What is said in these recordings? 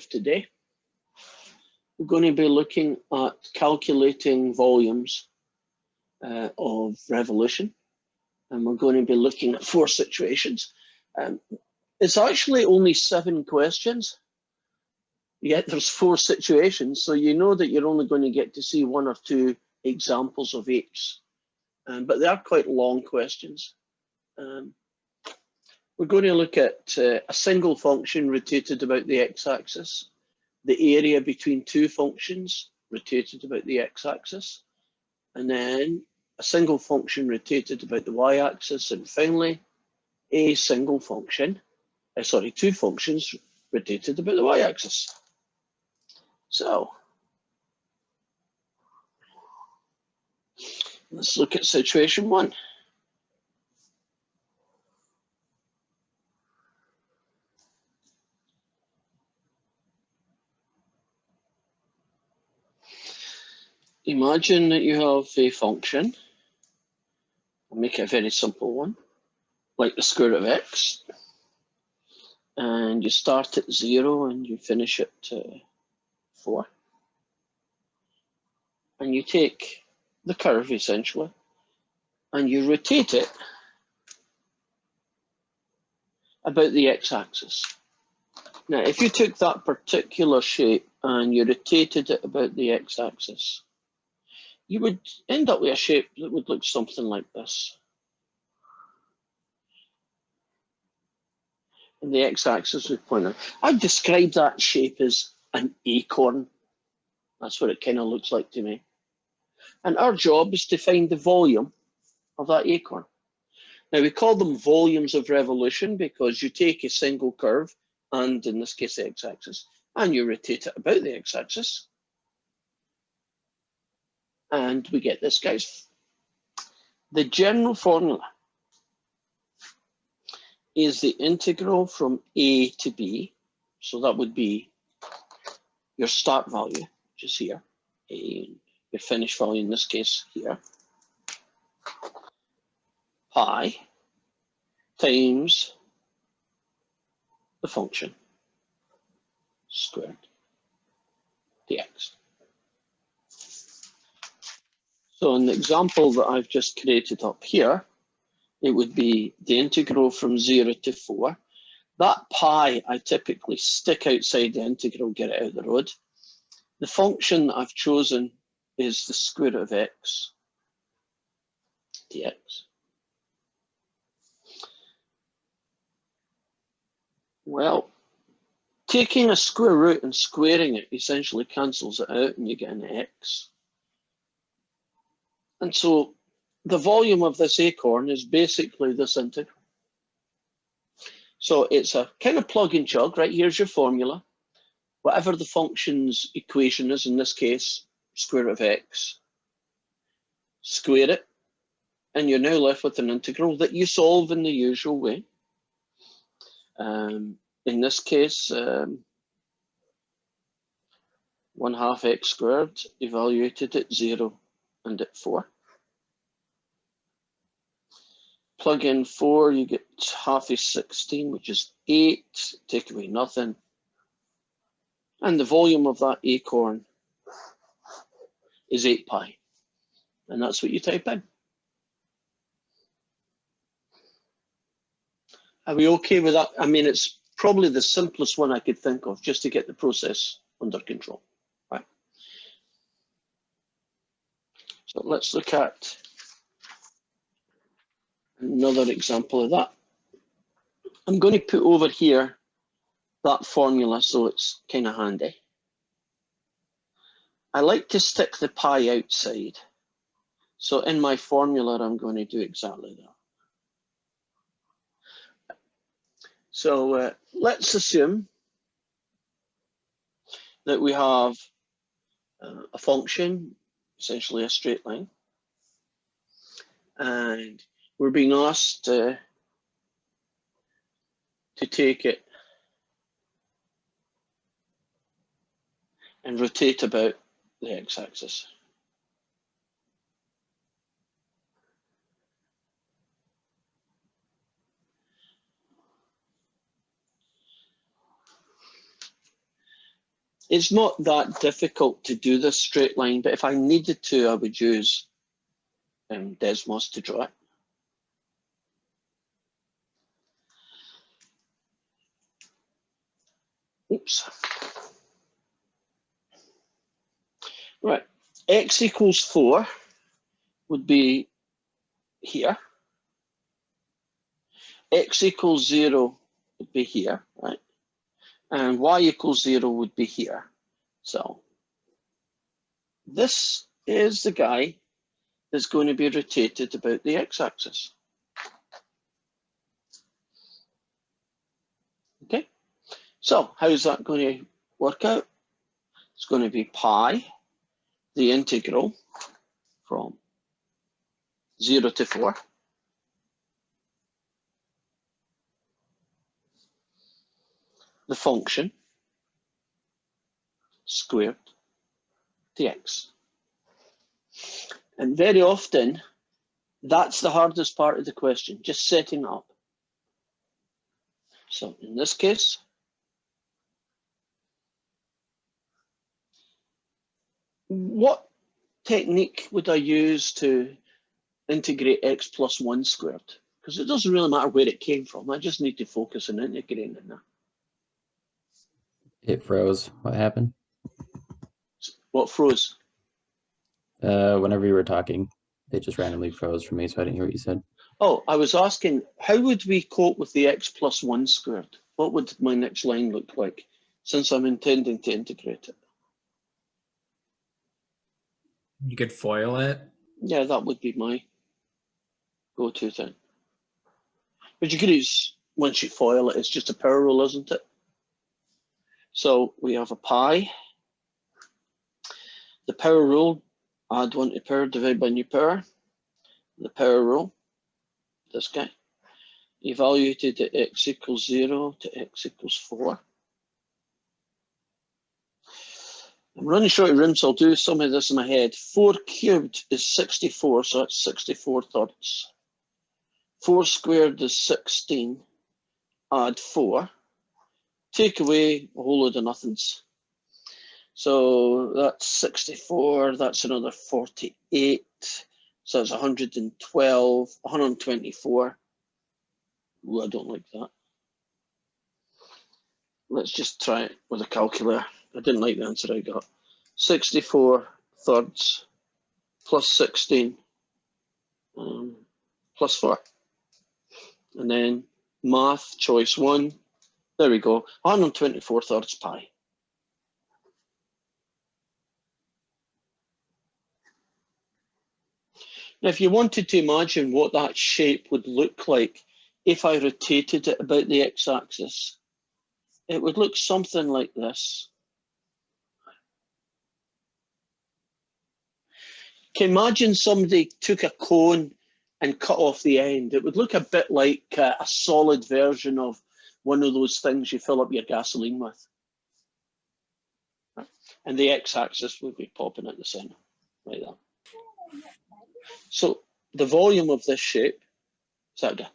Today, we're going to be looking at calculating volumes of revolution, and we're going to be looking at 4 situations. It's actually only 7 questions, yet there's 4 situations, so you know that you're only going to get to see 1 or 2 examples of each, but they are quite long questions. We're going to look at a single function rotated about the x-axis, the area between 2 functions rotated about the x-axis, and then a single function rotated about the y-axis, and finally a single function, 2 functions rotated about the y-axis. So let's look at situation 1. Imagine that you have a function. I'll make it a very simple one, like the square root of x, and you start at 0 and you finish at 4. And you take the curve, essentially, and you rotate it about the x-axis. Now, if you took that particular shape and you rotated it about the x-axis, you would end up with a shape that would look something like this. And the x-axis would point out. I'd describe that shape as an acorn. That's what it kind of looks like to me. And our job is to find the volume of that acorn. Now, we call them volumes of revolution because you take a single curve, and in this case, the x-axis, and you rotate it about the x-axis. And we get this, guys. The general formula is the integral from a to b. So that would be your start value, which is here, a, your finish value in this case here, pi times the function squared dx. So in the example that I've just created up here, it would be the integral from 0 to 4. That pi I typically stick outside the integral, get it out of the road. The function that I've chosen is the square root of x dx. Well, taking a square root and squaring it essentially cancels it out and you get an x. And so the volume of this acorn is basically this integral. So it's a kind of plug and chug, right? Here's your formula. Whatever the function's equation is, in this case, square root of x, square it, and you're now left with an integral that you solve in the usual way. In this case, 1/2 x squared evaluated at 0 and at 4. Plug in 4, you get half is 16, which is 8, take away nothing. And the volume of that acorn is 8 pi. And that's what you type in. Are we okay with that? I mean, it's probably the simplest one I could think of just to get the process under control, right? So let's look at another example of that. I'm going to put over here that formula so it's kind of handy. I like to stick the pi outside. So in my formula, I'm going to do exactly that. So let's assume that we have a function, essentially a straight line, and we're being asked to take it and rotate about the x-axis. It's not that difficult to do this straight line, but if I needed to, I would use Desmos to draw it. Oops. Right, x equals 4 would be here. X equals 0 would be here, right? And y equals 0 would be here. So this is the guy that's going to be rotated about the x-axis. Okay, so how's that going to work out? It's going to be pi, the integral from 0 to 4. The function squared dx. And very often, that's the hardest part of the question, just setting up. So in this case, what technique would I use to integrate x plus 1 squared? Because it doesn't really matter where it came from. I just need to focus on integrating it now. It froze. What happened? What froze? Whenever you were talking, it just randomly froze for me, so I didn't hear what you said. Oh, I was asking, how would we cope with the x plus 1 squared? What would my next line look like, since I'm intending to integrate it? You could FOIL it. Yeah, that would be my go-to thing. But you could use, once you FOIL it, it's just a power rule, isn't it? So we have a pi. The power rule, add 1 to power, divide by new power. The power rule, this guy, evaluated at x equals 0 to x equals 4. I'm running short of room, so I'll do some of this in my head. 4 cubed is 64, so that's 64 thirds. 4 squared is 16. Add 4. Take away a whole load of nothings. So that's 64, that's another 48. So that's 112, 124. Ooh, I don't like that. Let's just try it with a calculator. I didn't like the answer I got. 64 thirds plus 16 plus 4. And then math, choice 1. There we go, 124 thirds pi. Now, if you wanted to imagine what that shape would look like if I rotated it about the x-axis, it would look something like this. Can you imagine somebody took a cone and cut off the end? It would look a bit like a solid version of one of those things you fill up your gasoline with. And the x-axis would be popping at the center, like that. So the volume of this shape is that guy.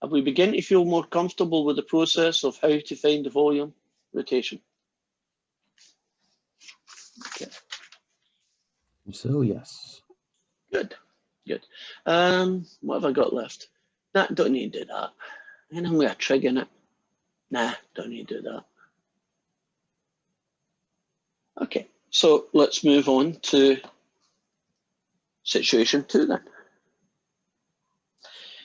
Have we begun to feel more comfortable with the process of how to find the volume rotation? Okay. So yes. Good, good. What have I got left? Nah, don't need to do that. And I'm going to trig in it. Nah, don't need to do that. Okay, so let's move on to situation 2 then.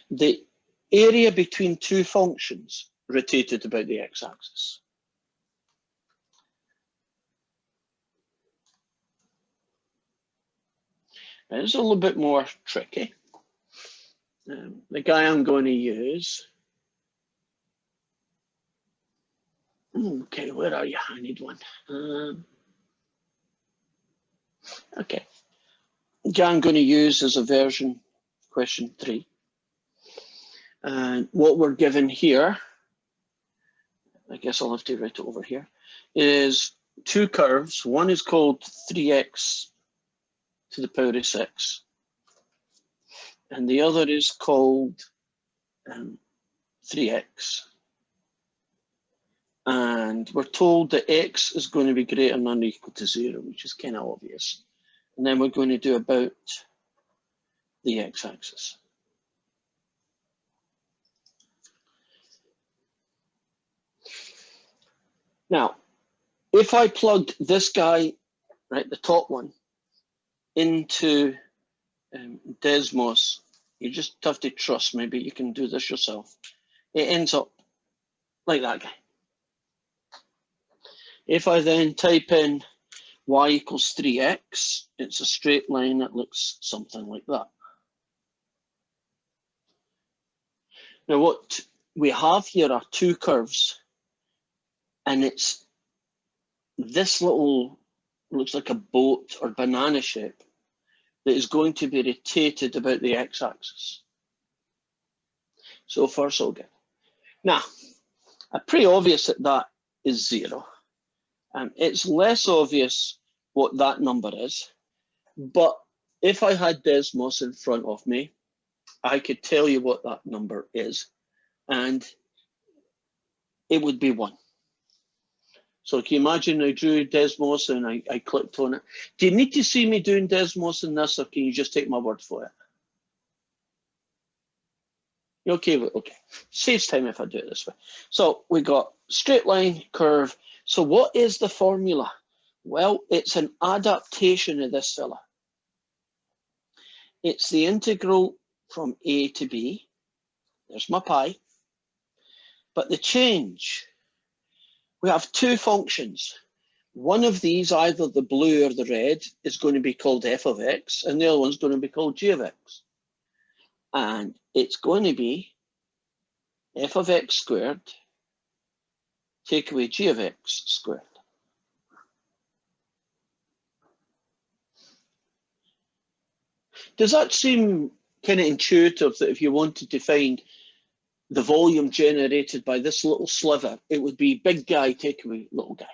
The area between two functions rotated about the x-axis. It's a little bit more tricky. The guy I'm going to use. Okay, where are you? I need one. Okay. The guy I'm going to use is a version question 3. And what we're given here, I guess I'll have to write it over here, is 2 curves. One is called 3x to the power of 6. And the other is called 3x. And we're told that x is going to be greater than or equal to 0, which is kind of obvious. And then we're going to do about the x-axis. Now, if I plugged this guy, right, the top one, into Desmos, you just have to trust me, but you can do this yourself. It ends up like that guy. If I then type in y equals 3x, it's a straight line that looks something like that. Now what we have here are two curves, and it's this little, looks like a boat or banana shape, that is going to be rotated about the x-axis. So far, so good. Now, pretty obvious that that is 0. It's less obvious what that number is, but if I had Desmos in front of me, I could tell you what that number is, and it would be 1. So can you imagine I drew Desmos and I clicked on it? Do you need to see me doing Desmos in this, or can you just take my word for it? You okay with, okay. Saves time if I do it this way. So we got straight line, curve. So what is the formula? Well, it's an adaptation of this fella. It's the integral from a to b. There's my pi. But the change, we have two functions. One of these, either the blue or the red, is going to be called f of x, and the other one's going to be called g of x. And it's going to be f of x squared take away g of x squared. Does that seem kind of intuitive, that if you wanted to find the volume generated by this little sliver, it would be big guy take away little guy?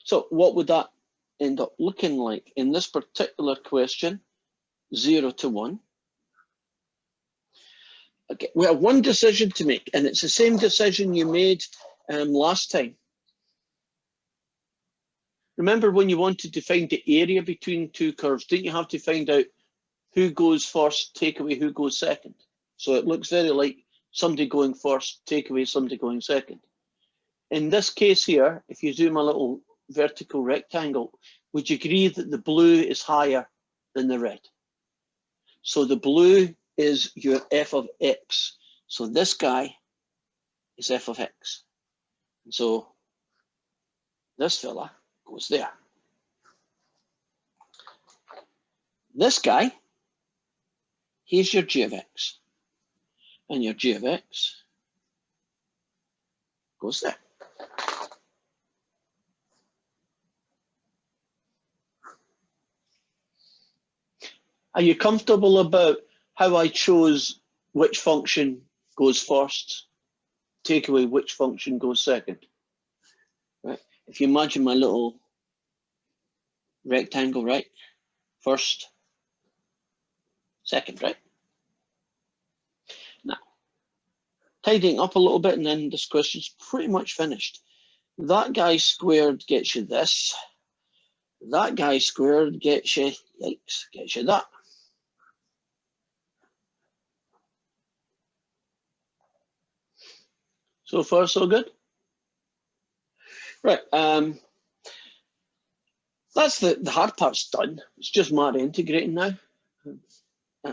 So what would that end up looking like in this particular question? 0 to 1. Okay, we have one decision to make, and it's the same decision you made last time. Remember when you wanted to find the area between two curves, didn't you have to find out who goes first, take away who goes second? So it looks very like somebody going first, take away somebody going second. In this case here, if you zoom a little vertical rectangle, would you agree that the blue is higher than the red? So the blue is your f of x. So this guy is f of x. And so this fella goes there. This guy, here's your g of x. And your g of x goes there. Are you comfortable about how I chose which function goes first, take away which function goes second? Right. If you imagine my little rectangle, right? First, second, right? Now, tidying up a little bit, and then this question's pretty much finished. That guy squared gets you this. That guy squared gets you, yikes, gets you that. So far, so good. Right, that's the hard part's done. It's just matter integrating now.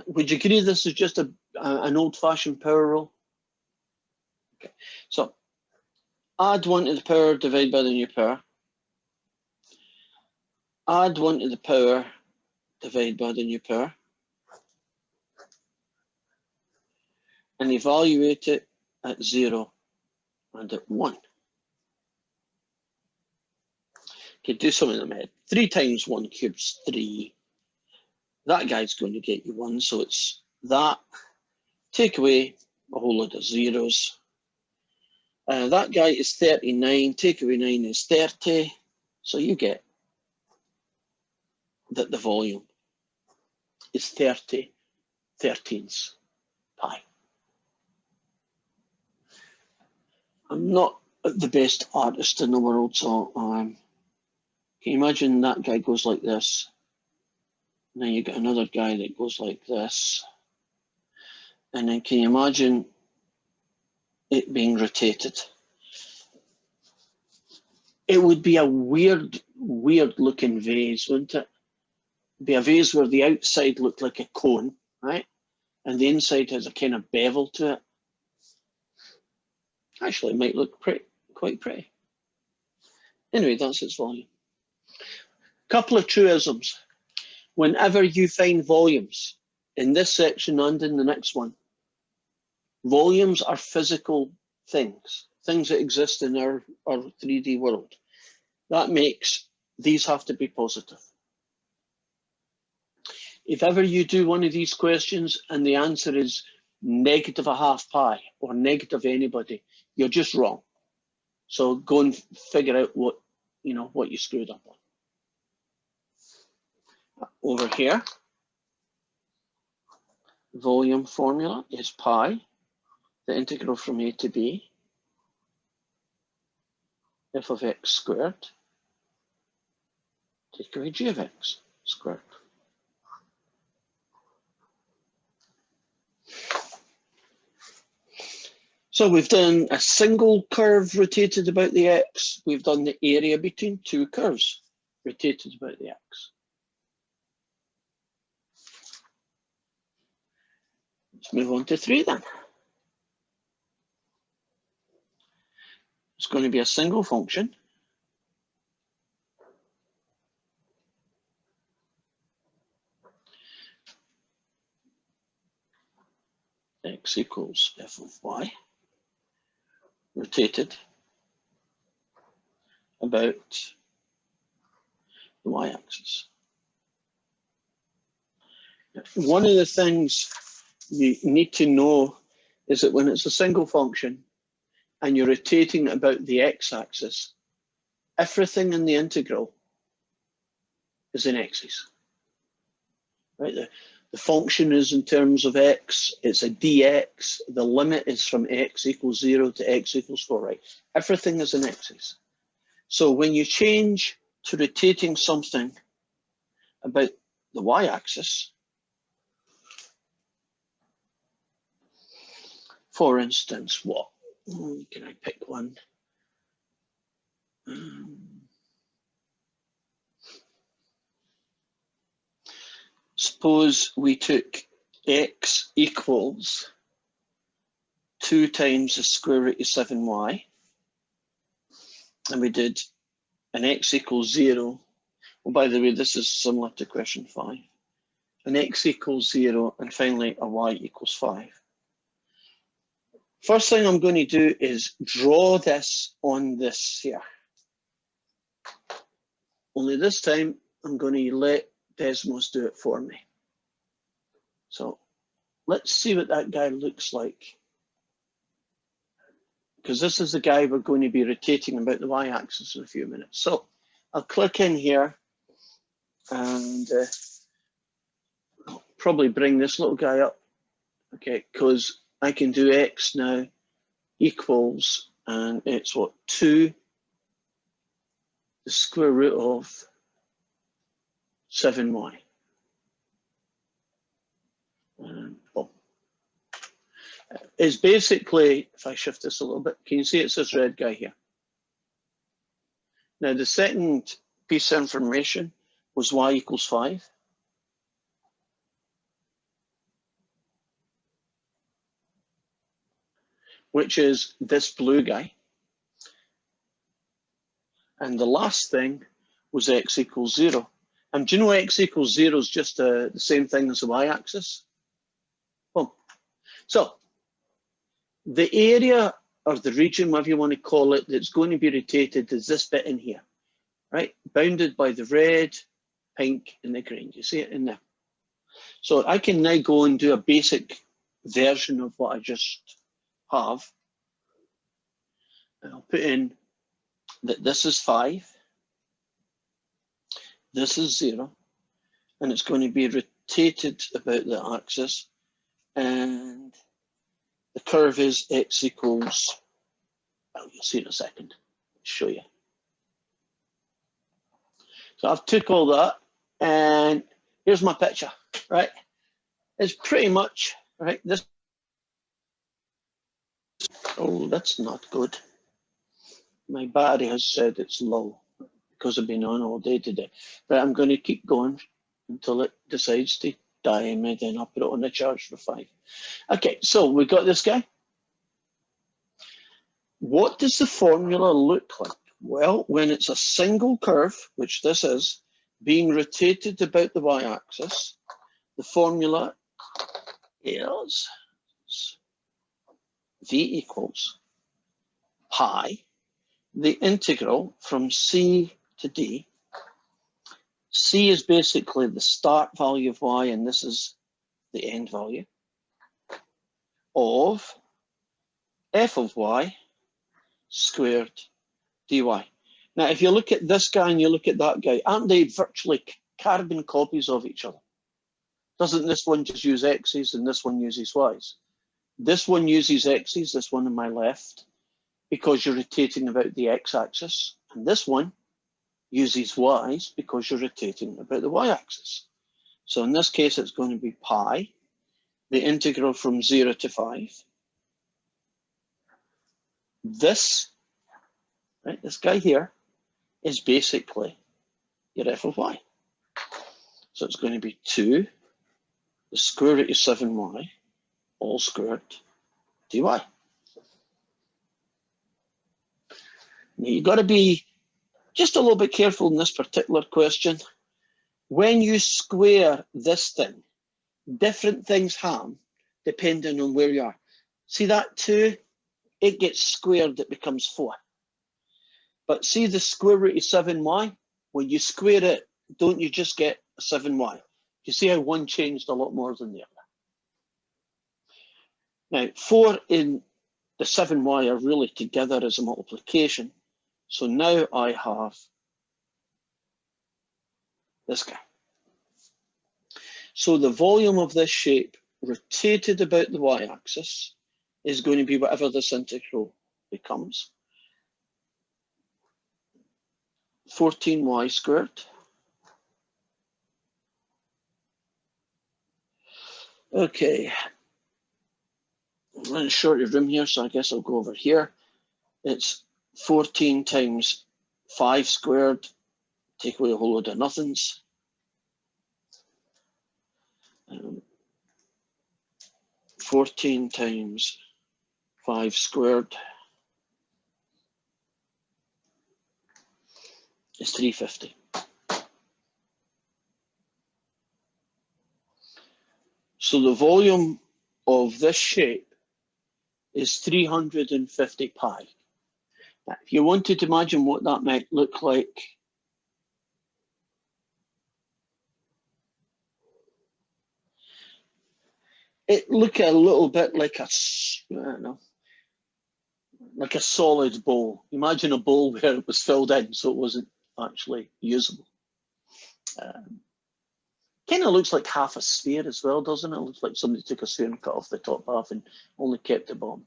Would you agree this is just an old-fashioned power rule? Okay, so add 1 to the power, divide by the new power. Add 1 to the power, divide by the new power. And evaluate it at 0 and at 1. Okay, do something in my head. 3 times 1 cubes 3. That guy's going to get you 1, so it's that. Take away a whole load of zeros. That guy is 39. Take away 9 is 30. So you get that the volume is 30 13ths pi. I'm not the best artist in the world, so can you imagine that guy goes like this? And then you get another guy that goes like this. And then can you imagine it being rotated? It would be a weird looking vase, wouldn't it? It'd be a vase where the outside looked like a cone, right? And the inside has a kind of bevel to it. Actually, it might look quite pretty. Anyway, that's its volume. Couple of truisms. Whenever you find volumes in this section and in the next one, volumes are physical things that exist in our 3D world. That makes these have to be positive. If ever you do one of these questions and the answer is -1/2 pi or negative anybody, you're just wrong. So go and figure out what you screwed up on. Over here, volume formula is pi, the integral from a to b, f of x squared, take away g of x squared. So we've done a single curve rotated about the x. We've done the area between two curves rotated about the x. Let's move on to 3 then. It's going to be a single function. X equals f of y, rotated about the y-axis. One of the things you need to know is that when it's a single function and you're rotating about the x-axis, everything in the integral is in x's. Right? The function is in terms of x, it's a dx, the limit is from x equals 0 to x equals 4, right? Everything is in x's. So when you change to rotating something about the y-axis, for instance, what? Can I pick one? Suppose we took x equals 2 times the square root of 7y, and we did an x equals 0. Well, by the way, this is similar to question 5. An x equals 0, and finally a y equals 5. First thing I'm going to do is draw this on this here. Only this time, I'm going to let Desmos do it for me. So let's see what that guy looks like. Because this is the guy we're going to be rotating about the y-axis in a few minutes. So I'll click in here and I'll probably bring this little guy up. Okay, because I can do x now equals, and it's what, 2 the square root of 7y. It's basically, if I shift this a little bit, can you see it's this red guy here? Now the second piece of information was y equals 5. Which is this blue guy. And the last thing was x equals 0. And do you know x equals 0 is just the same thing as the y-axis? Well, so the area or the region, whatever you want to call it, that's going to be rotated is this bit in here, right? Bounded by the red, pink, and the green. You see it in there? So I can now go and do a basic version of what I just have. And I'll put in that this is 5, this is 0, and it's going to be rotated about the axis, and the curve is x equals Well, you'll see in a second. I'll show you. So I've took all that, and here's my picture, right? It's pretty much, right, this. Oh, that's not good. My battery has said it's low because I've been on all day today. But I'm going to keep going until it decides to die, and then I'll put it on the charge for 5. Okay, so we got this guy. What does the formula look like? Well, when it's a single curve, which this is, being rotated about the y-axis, the formula is v equals pi, the integral from c to d. C is basically the start value of y, and this is the end value, of f of y squared dy. Now, if you look at this guy and you look at that guy, aren't they virtually carbon copies of each other? Doesn't this one just use x's and this one uses y's? This one uses x's, this one on my left, because you're rotating about the x-axis, and this one uses y's because you're rotating about the y-axis. So in this case, it's going to be pi, the integral from 0 to 5. This, right, this guy here, is basically your f of y. So it's going to be 2, the square root of 7y, all squared, dy. Now you've got to be just a little bit careful in this particular question. When you square this thing, different things happen depending on where you are. See that 2? It gets squared, it becomes 4. But see the square root of 7y? When you square it, don't you just get 7y? You see how one changed a lot more than the other. Now, 4 and the 7y are really together as a multiplication. So now I have this guy. So the volume of this shape rotated about the y-axis is going to be whatever this integral becomes. 14y squared okay, I'm running short of room here, so I guess I'll go over here. It's 14 times 5 squared, take away a whole load of nothings. 14 times 5 squared is 350. So the volume of this shape is 350 pi. Now, if you wanted to imagine what that might look like, it looked a little bit like a, I don't know, like a solid bowl. Imagine a bowl where it was filled in, so it wasn't actually usable. Kind of looks like half a sphere as well, doesn't it? It looks like somebody took a sphere and cut off the top half and only kept the bottom.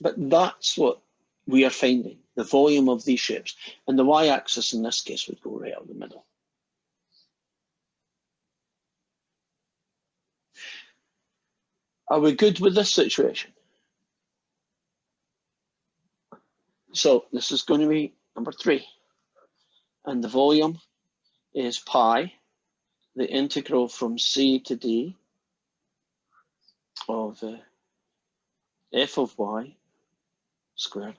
But that's what we are finding, the volume of these shapes. And the y-axis in this case would go right out the middle. Are we good with this situation? So this is going to be number 3. And the volume is pi, the integral from c to d of f of y squared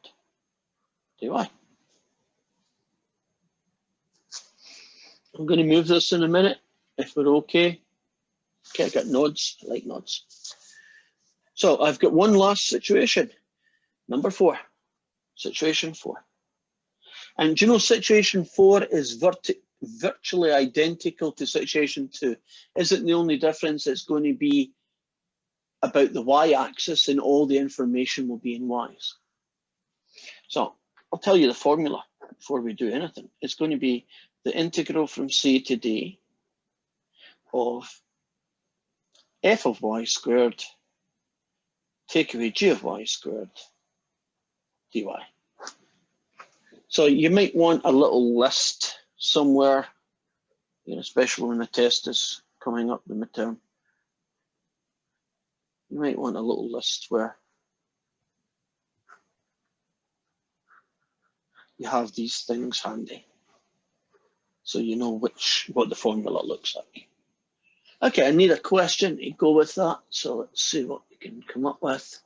dy. I'm going to move this in a minute, if we're okay. Okay, I got nods, I like nods. So I've got one last situation, number 4, situation 4. And do you know situation 4 is virtually identical to situation 2. Isn't the only difference it's going to be about the y-axis and all the information will be in y's. So I'll tell you the formula before we do anything. It's going to be the integral from c to d of f of y squared take away g of y squared dy. So you might want a little list somewhere, especially when the test is coming up, the midterm. You might want a little list where you have these things handy, so you know what the formula looks like. Okay, I need a question to go with that, so let's see what we can come up with.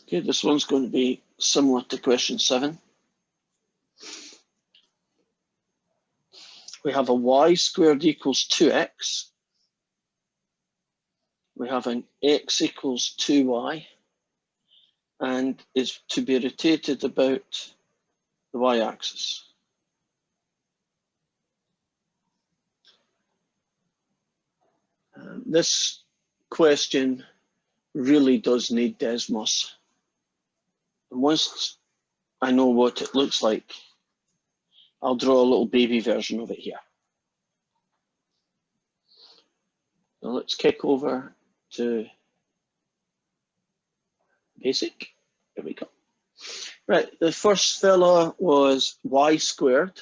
Okay, this one's going to be similar to question 7. We have a y squared equals 2x. We have an x equals 2y, and is to be rotated about the y-axis. This question really does need Desmos. And once I know what it looks like, I'll draw a little baby version of it here. So let's kick over to basic. Here we go. Right, the first fella was y squared,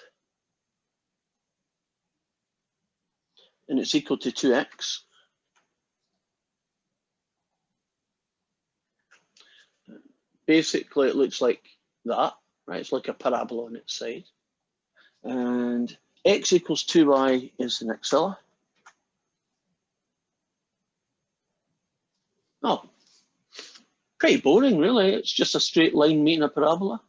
and it's equal to 2x. Basically, it looks like that, right? It's like a parabola on its side. And x equals 2y is the next fella. Oh, pretty boring, really. It's just a straight line meeting a parabola.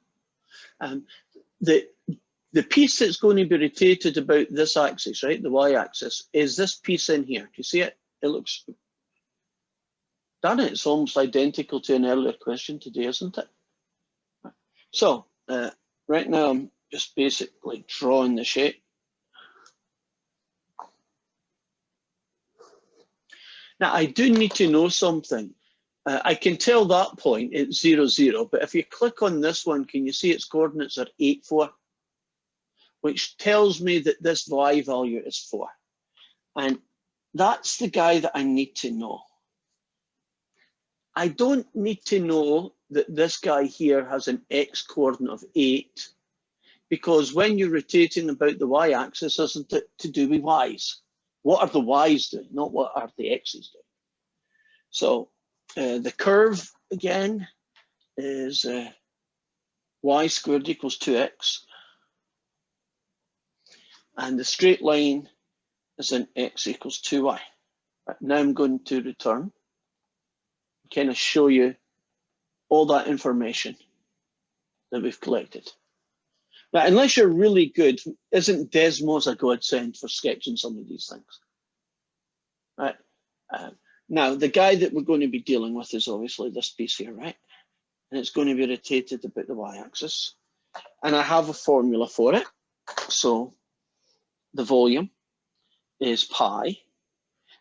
The piece that's going to be rotated about this axis, right, the y-axis, is this piece in here. Do you see it? It looks, darn it, it's almost identical to an earlier question today, isn't it? So, right now I'm just basically drawing the shape. Now, I do need to know something. I can tell that point it's 0, 0, but if you click on this one, can you see its coordinates are 8, 4? Which tells me that this y value is 4. And that's the guy that I need to know. I don't need to know that this guy here has an x coordinate of 8, because when you're rotating about the y-axis, isn't it to do with y's? What are the y's doing, not what are the x's doing? So the curve, again, is y squared equals 2x. And the straight line is an x equals 2y. Right, now I'm going to return, kind of show you all that information that we've collected. Now, unless you're really good, isn't Desmos a godsend for sketching some of these things? Right. Now, the guy that we're going to be dealing with is obviously this piece here, right? And it's going to be rotated about the y-axis. And I have a formula for it. So the volume is pi,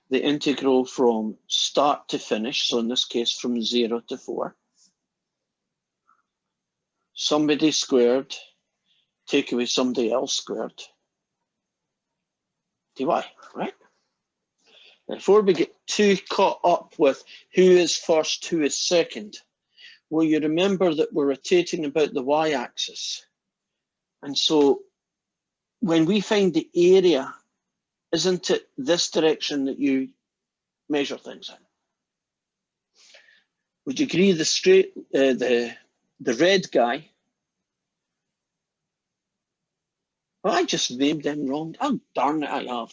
the integral from start to finish, so in this case from 0 to 4, somebody squared, take away somebody else squared, dy, right? Before we get too caught up with who is first, who is second, will you remember that we're rotating about the y-axis? And so when we find the area, isn't it this direction that you measure things in? Would you agree the red guy? Oh, I just named them wrong. Oh, darn it, I have.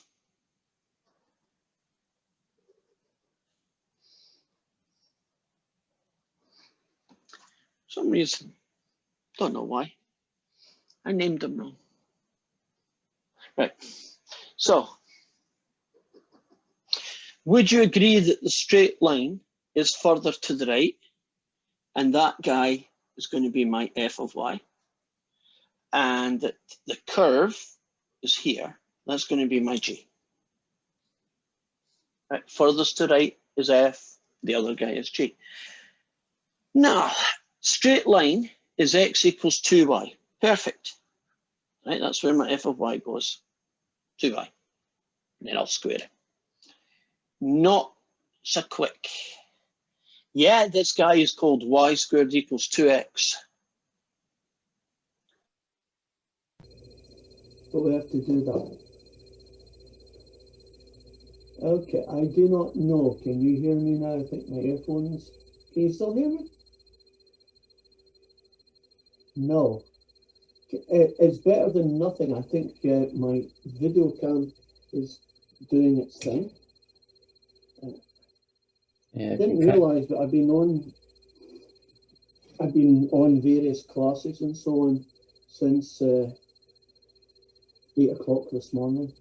For some reason, don't know why. I named them wrong. Right, so would you agree that the straight line is further to the right, and that guy is going to be my f of y, and that the curve is here, that's going to be my g. Right, furthest to right is f, the other guy is g. Now, straight line is x equals 2y. Perfect. Right, that's where my f of y goes. 2y. And then I'll square it. Not so quick. Yeah, this guy is called y squared equals 2x. But we have to do that. Okay, I do not know. Can you hear me now? I think my earphones. Can you still hear me? No. It's better than nothing. I think my video cam is doing its thing. Yeah, I if didn't you cut, realise that I've been on various classes and so on since 8 o'clock this morning.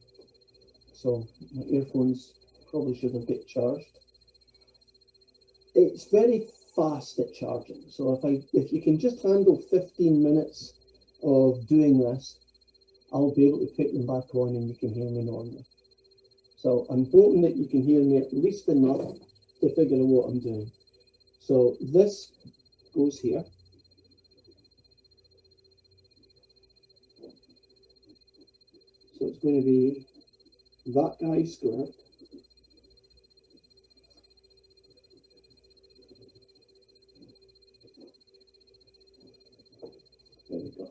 So my earphones probably should have get charged. It's very fast at charging. So if you can just handle 15 minutes of doing this, I'll be able to pick them back on and you can hear me normally. So I'm hoping that you can hear me at least enough to figure out what I'm doing. So this goes here. So it's going to be that guy squared. There we go.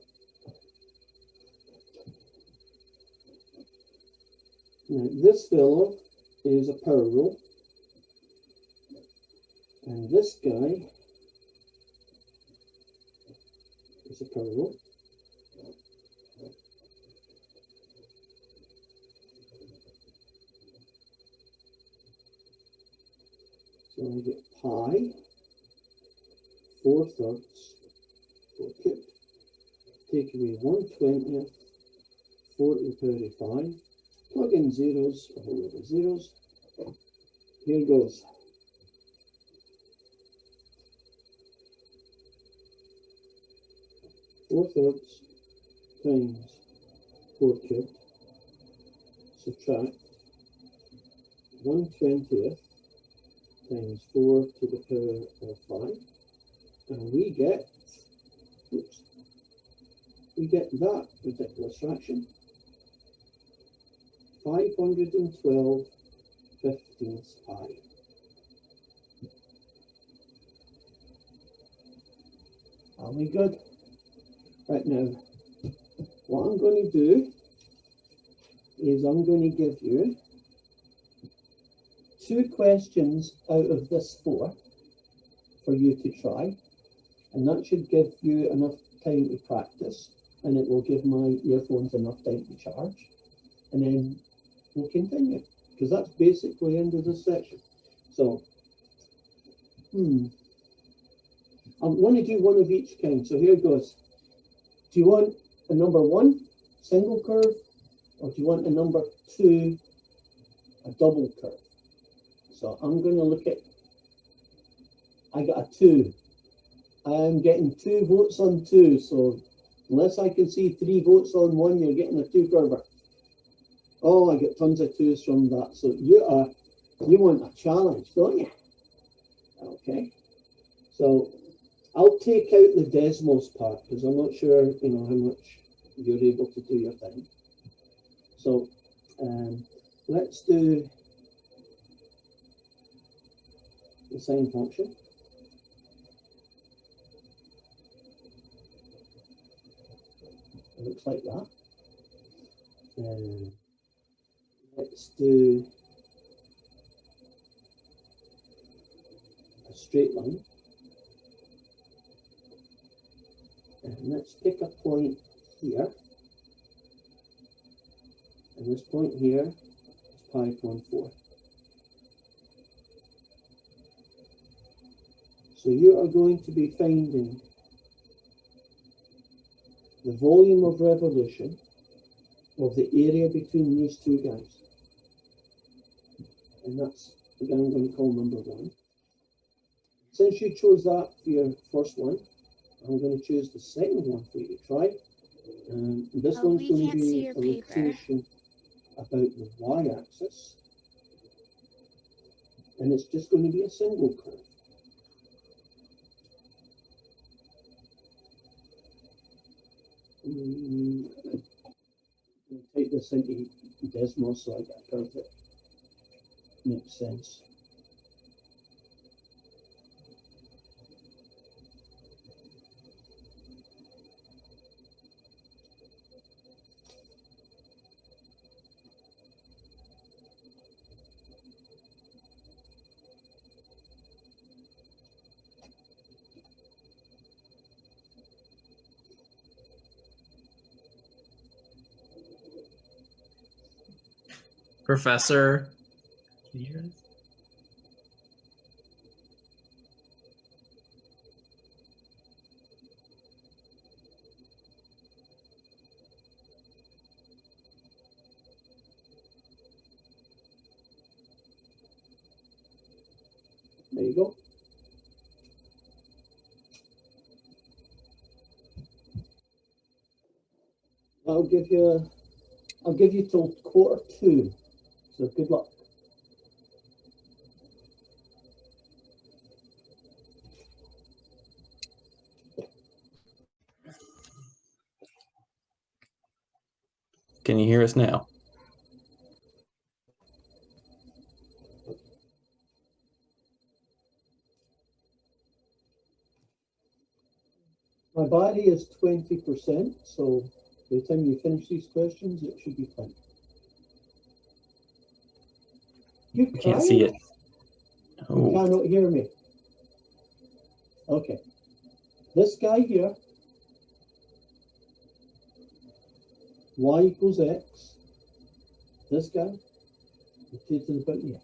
Now this fellow is a power rule. And this guy is a power rule. So I get pi 4/3 4 cubed. Take away 1/20, 4 to the power of 5. Plug in zeros, a whole lot of zeros. Here goes. Four-thirds times 4 cubed. Subtract 1/20 times 4 to the power of 5. And we get, oops, we get that ridiculous fraction. 512/15 pi. Are we good? Right now, what I'm going to do is I'm going to give you 2 questions out of this 4 for you to try, and that should give you enough time to practice, and it will give my earphones enough time to charge, and then we'll continue, because that's basically the end of this section. So, I'm going to do one of each kind, so here goes. Do you want a number 1, single curve, or do you want a number 2, a double curve? So I'm going to look at, I got a 2. I'm getting 2 votes on 2, so unless I can see 3 votes on 1, you're getting a 2 curver. Oh, I get tons of 2s from that. So you want a challenge, don't you? Okay. So I'll take out the Desmos part because I'm not sure, how much you're able to do your thing. So let's do the sine function. It looks like that. Let's do a straight line. And let's pick a point here. And this point here is pi upon 4. So you are going to be finding the volume of revolution of the area between these 2 guys. And that's the guy I'm going to call number 1. Since you chose that for your first one, I'm going to choose the second one for you to try. This one's going to be a rotation about the y-axis. And it's just going to be a single curve. Take this into Desmos, so I got a curve that makes sense. Professor. Can you hear this? There you go. I'll give you till 1:45. So good luck. Can you hear us now? My body is 20%, so by the time you finish these questions, it should be fine. You I can't see it. You Oh, cannot hear me. Okay. This guy here, y equals x. This guy, the theta is about the x.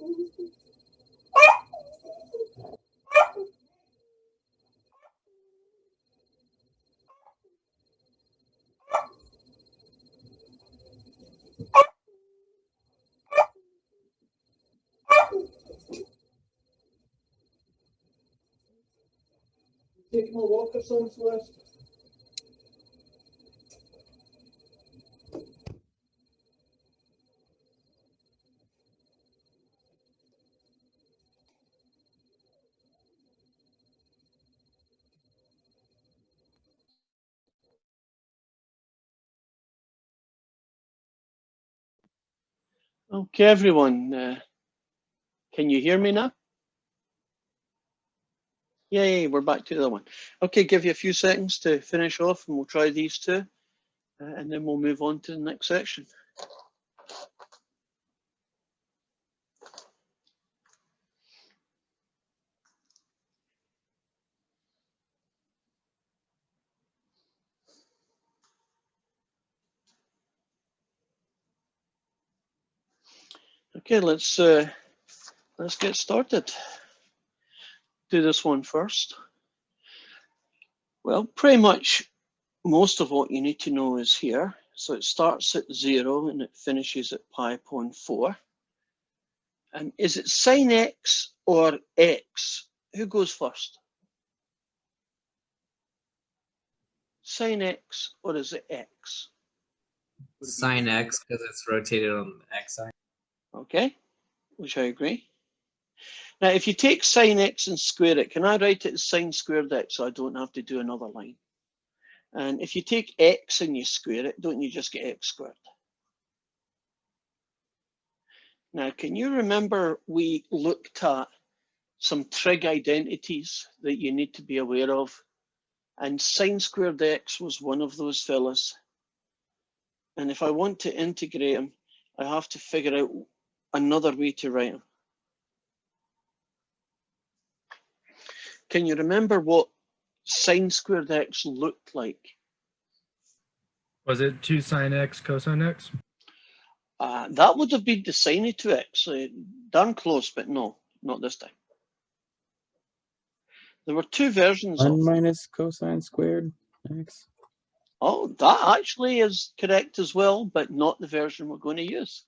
Take my walk or something, Celeste? Okay, everyone, can you hear me now? Yay, we're back to the other one. Okay, give you a few seconds to finish off and we'll try these two and then we'll move on to the next section. Okay, let's get started. Do this one first. Well, pretty much most of what you need to know is here. So it starts at 0 and it finishes at pi upon 4. And is it sine x or x? Who goes first? Sine x or is it x? Sine x, because it's rotated on the x side. Okay, which I agree. Now, if you take sine x and square it, can I write it as sine squared x so I don't have to do another line? And if you take x and you square it, don't you just get x squared? Now, can you remember we looked at some trig identities that you need to be aware of? And sine squared x was one of those fellas. And if I want to integrate them, I have to figure out another way to write them. Can you remember what sine squared x looked like? Was it 2 sine x cosine x? That would have been the sine of 2x. Darn close, but no, not this time. There were two versions 1 of. minus cosine squared x. Oh, that actually is correct as well, but not the version we're going to use.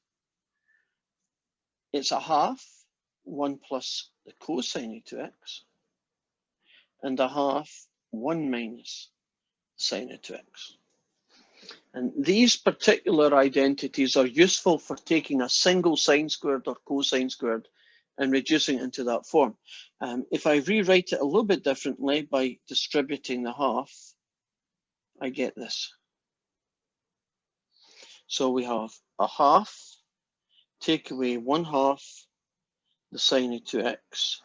It's a half, 1 plus the cosine of 2x, and a half, 1 minus sine of 2x. And these particular identities are useful for taking a single sine squared or cosine squared and reducing it into that form. If I rewrite it a little bit differently by distributing the half, I get this. So we have a half, take away 1/2 the sine of 2x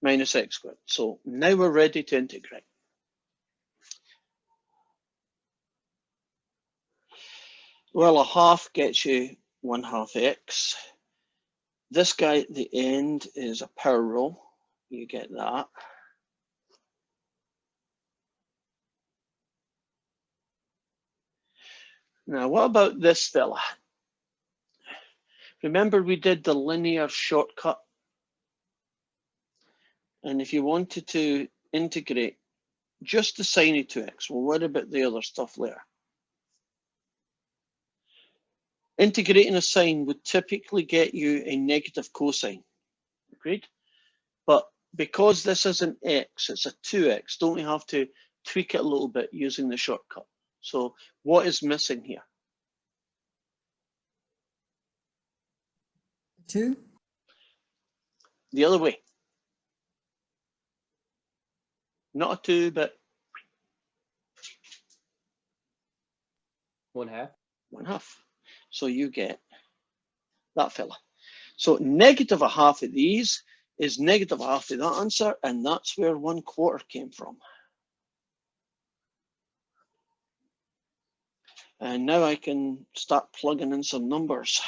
minus x squared. So now we're ready to integrate. Well, a half gets you 1/2 x. This guy at the end is a power rule. You get that. Now, what about this fella? Remember we did the linear shortcut? And if you wanted to integrate just the sine of 2x, well, what about the other stuff later? Integrating a sine would typically get you a negative cosine, agreed? But because this is an x, it's a 2x, don't we have to tweak it a little bit using the shortcut? So what is missing here? 2? The other way. Not a 2, but 1/2. 1/2. So you get that fella. So negative a half of these is negative a half of that answer, and that's where 1/4 came from. And now I can start plugging in some numbers.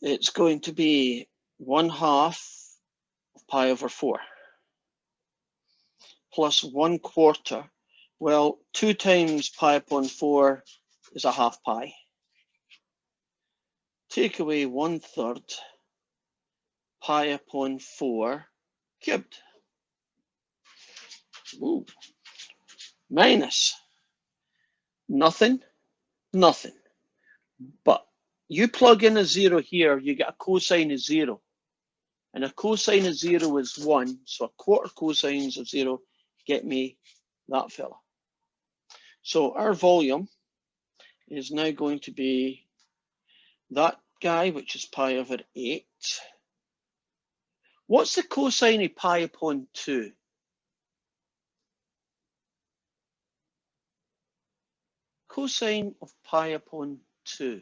It's going to be 1/2 of pi over 4 plus 1/4. Well, 2 times pi upon 4 is a half pi. Take away 1/3 pi upon 4 cubed. Ooh. Minus nothing, nothing. But you plug in a 0 here, you get a cosine of 0. And a cosine of 0 is 1. So a quarter cosines of 0 get me that fella. So our volume is now going to be that guy, which is pi over 8. What's the cosine of pi upon 2? Cosine of pi upon 2.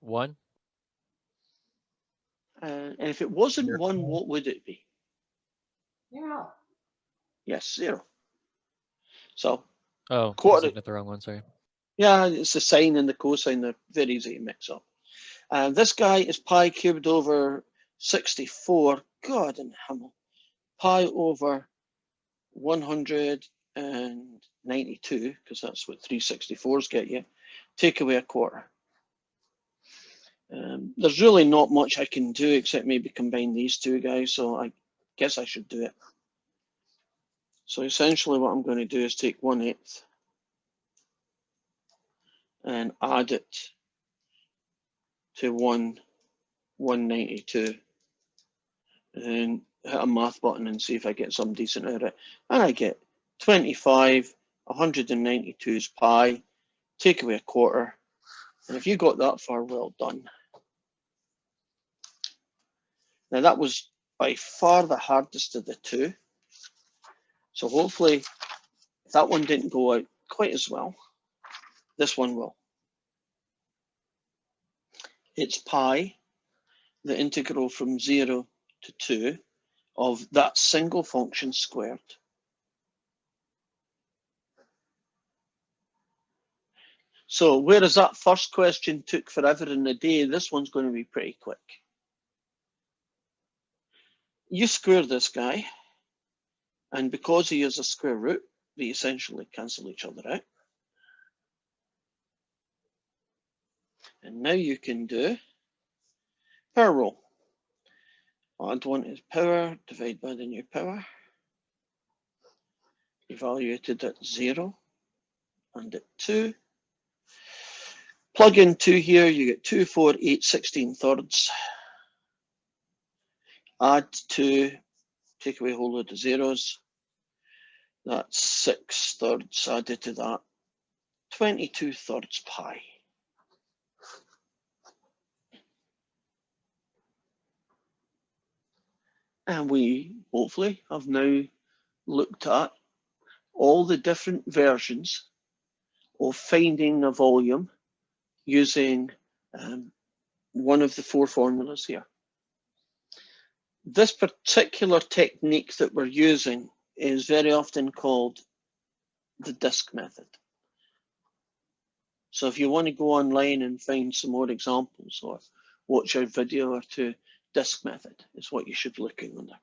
1. And if it wasn't Zero. 1, what would it be? Yeah. Yes, 0. So Oh, I was quarter. looking at the wrong one. Sorry. Yeah, it's the sine and the cosine. They're very easy to mix up. This guy is pi cubed over 64. God in Himmel. Pi over 192, because that's what 364s get you. Take away a quarter. There's really not much I can do except maybe combine these two guys, so I guess I should do it. So essentially what I'm going to do is take 1/8 and add it to 192 and hit a math button and see if I get some decent out of it. And I get 25, 192 is pi, take away a quarter. And if you got that far, well done. Now that was by far the hardest of the two. So hopefully, if that one didn't go out quite as well, this one will. It's pi, the integral from 0 to 2 of that single function squared. So whereas that first question took forever in a day, this one's going to be pretty quick. You square this guy, and because he is a square root, they essentially cancel each other out. And now you can do power rule. Add 1 is power, divide by the new power. Evaluated at 0 and at 2. Plug in 2 here, you get 2, 4, 8, 16 thirds. Add 2, take away a whole load of zeros. That's 6 thirds added to that. 22 thirds pi. And we hopefully have now looked at all the different versions of finding a volume using one of the 4 formulas here. This particular technique that we're using is very often called the disk method. So if you want to go online and find some more examples or watch our video or two, disk method is what you should be looking under.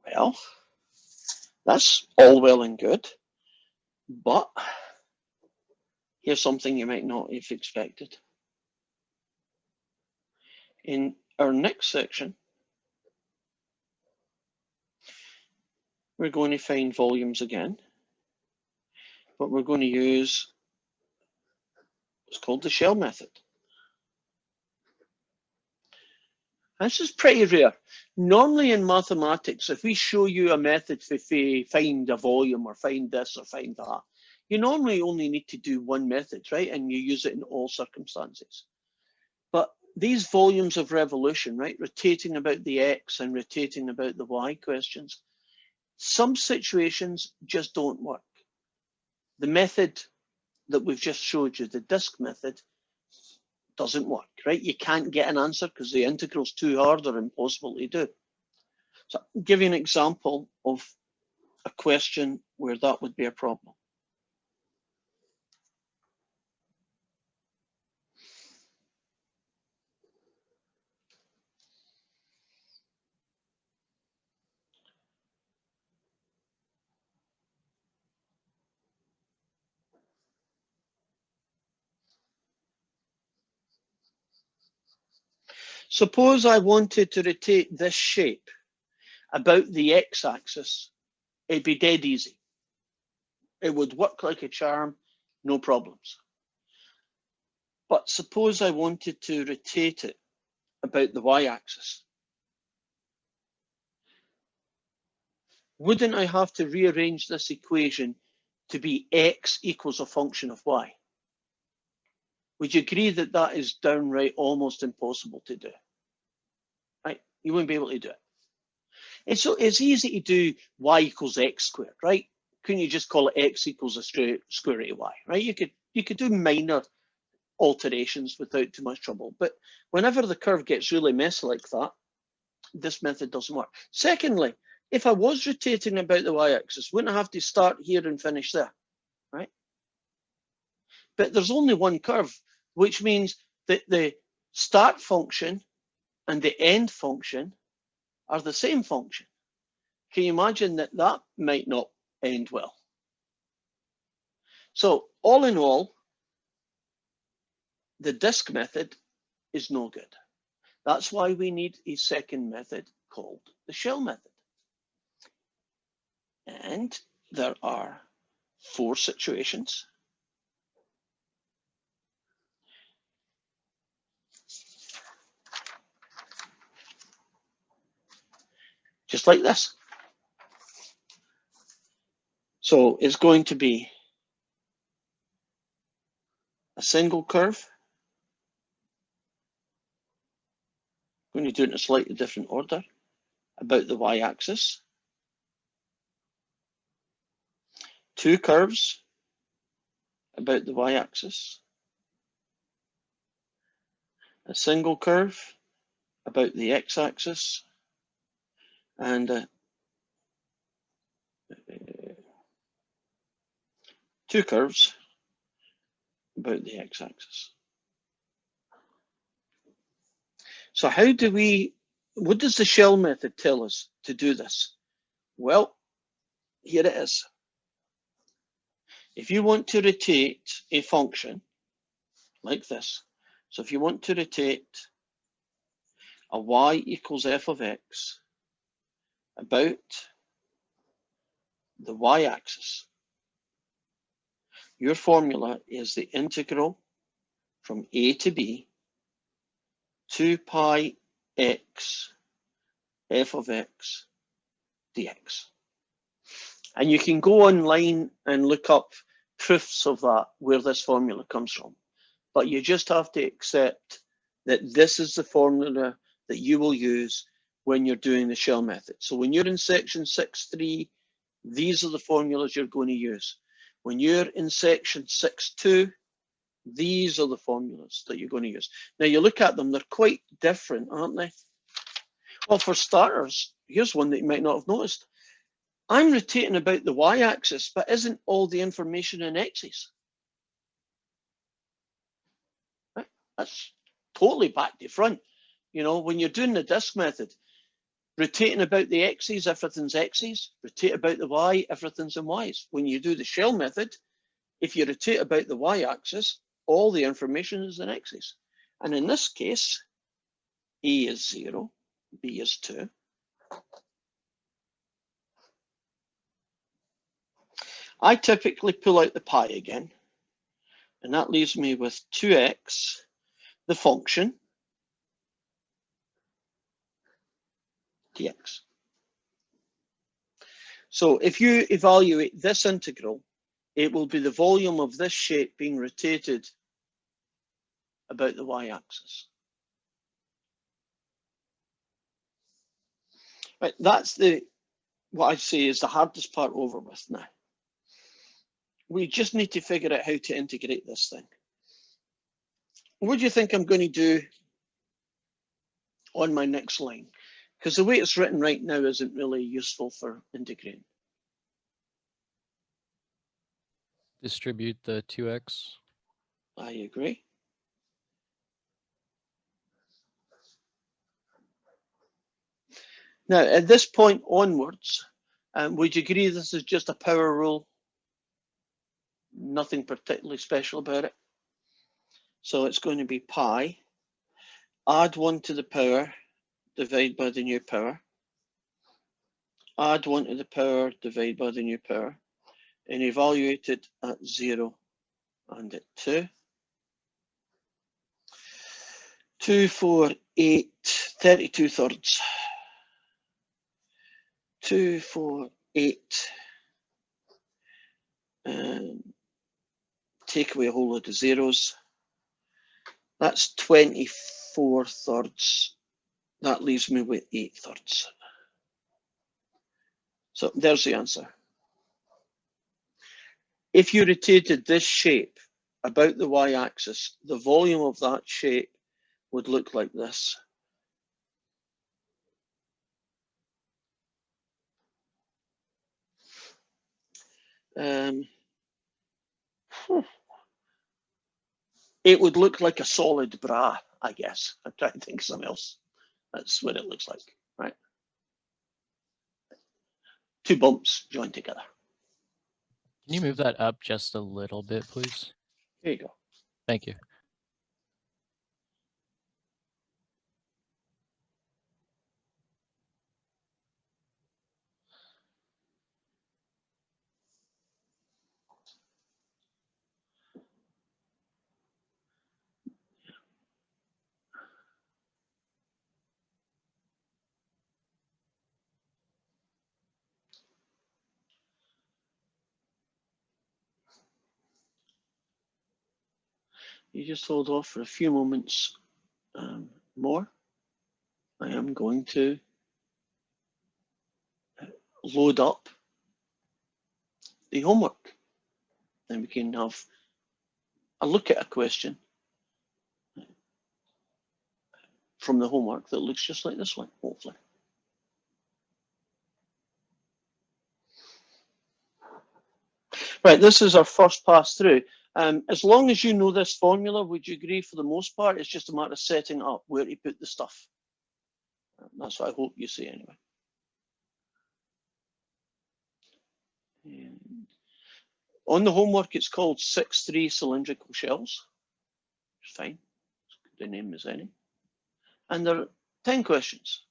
Well, that's all well and good, but here's something you might not have expected. In our next section, we're going to find volumes again, but we're going to use what's called the shell method. This is pretty rare. Normally in mathematics, if we show you a method to find a volume or find this or find that, you normally only need to do one method, right? And you use it in all circumstances. But these volumes of revolution, right, rotating about the X and rotating about the Y questions, some situations just don't work. The method that we've just showed you, the disk method, doesn't work, right? You can't get an answer because the integral's too hard or impossible to do. So I'll give you an example of a question where that would be a problem. Suppose I wanted to rotate this shape about the x-axis. It'd be dead easy. It would work like a charm, no problems. But suppose I wanted to rotate it about the y-axis. Wouldn't I have to rearrange this equation to be x equals a function of y? Would you agree that that is downright almost impossible to do? Right? You wouldn't be able to do it. And so it's easy to do y equals x squared, right? Couldn't you just call it x equals a square root of y, right? You could do minor alterations without too much trouble. But whenever the curve gets really messy like that, this method doesn't work. Secondly, if I was rotating about the y-axis, wouldn't I have to start here and finish there, right? But there's only one curve, which means that the start function and the end function are the same function. Can you imagine that that might not end well? So all in all, the disk method is no good. That's why we need a second method called the shell method. And there are 4 situations. Just like this. So it's going to be a single curve. I'm going to do it in a slightly different order about the y-axis. 2 curves about the y-axis. A single curve about the x-axis. And 2 curves about the x-axis. So how do we, what does the shell method tell us to do this? Well, here it is. If you want to rotate a function like this, so if you want to rotate a y equals f of x about the y-axis, your formula is the integral from a to b 2 pi x f of x dx. And you can go online and look up proofs of that, where this formula comes from. But you just have to accept that this is the formula that you will use when you're doing the shell method. So when you're in section 6.3, these are the formulas you're going to use. When you're in section 6.2, these are the formulas that you're going to use. Now you look at them, they're quite different, aren't they? Well, for starters, here's one that you might not have noticed. I'm rotating about the y-axis, but isn't all the information in x's? Right? That's totally back to front. You know, when you're doing the disk method, rotating about the x's, everything's x's. Rotate about the y, everything's in y's. When you do the shell method, if you rotate about the y-axis, all the information is in x's. And in this case, a is 0, b is 2. I typically pull out the pi again, and that leaves me with 2x, the function, dx. So if you evaluate this integral, it will be the volume of this shape being rotated about the y-axis. Right, that's what I say is the hardest part over with now. We just need to figure out how to integrate this thing. What do you think I'm going to do on my next line? Because the way it's written right now isn't really useful for integrating. Distribute the 2x. I agree. Now, at this point onwards, would you agree this is just a power rule? Nothing particularly special about it. So it's going to be pi add 1 to the power, divide by the new power, add 1 to the power, divide by the new power, and evaluate it at 0 and at 2. 2, 4, 8, 32 thirds. 2, 4, 8. Take away a whole load of zeros. That's 24 thirds. That leaves me with 8 thirds. So there's the answer. If you rotated this shape about the y-axis, the volume of that shape would look like this. It would look like a solid bra, I guess. I'm trying to think of something else. That's what it looks like, right? 2 bumps joined together. Can you move that up just a little bit, please? There you go. Thank you. You just hold off for a few moments more. I am going to load up the homework. Then we can have a look at a question from the homework that looks just like this one, hopefully. Right, this is our first pass through. As long as you know this formula, would you agree for the most part, it's just a matter of setting up where to put the stuff. That's what I hope you say anyway. And on the homework, it's called 6-3 cylindrical shells. It's fine, it's a good name as any. And there are 10 questions.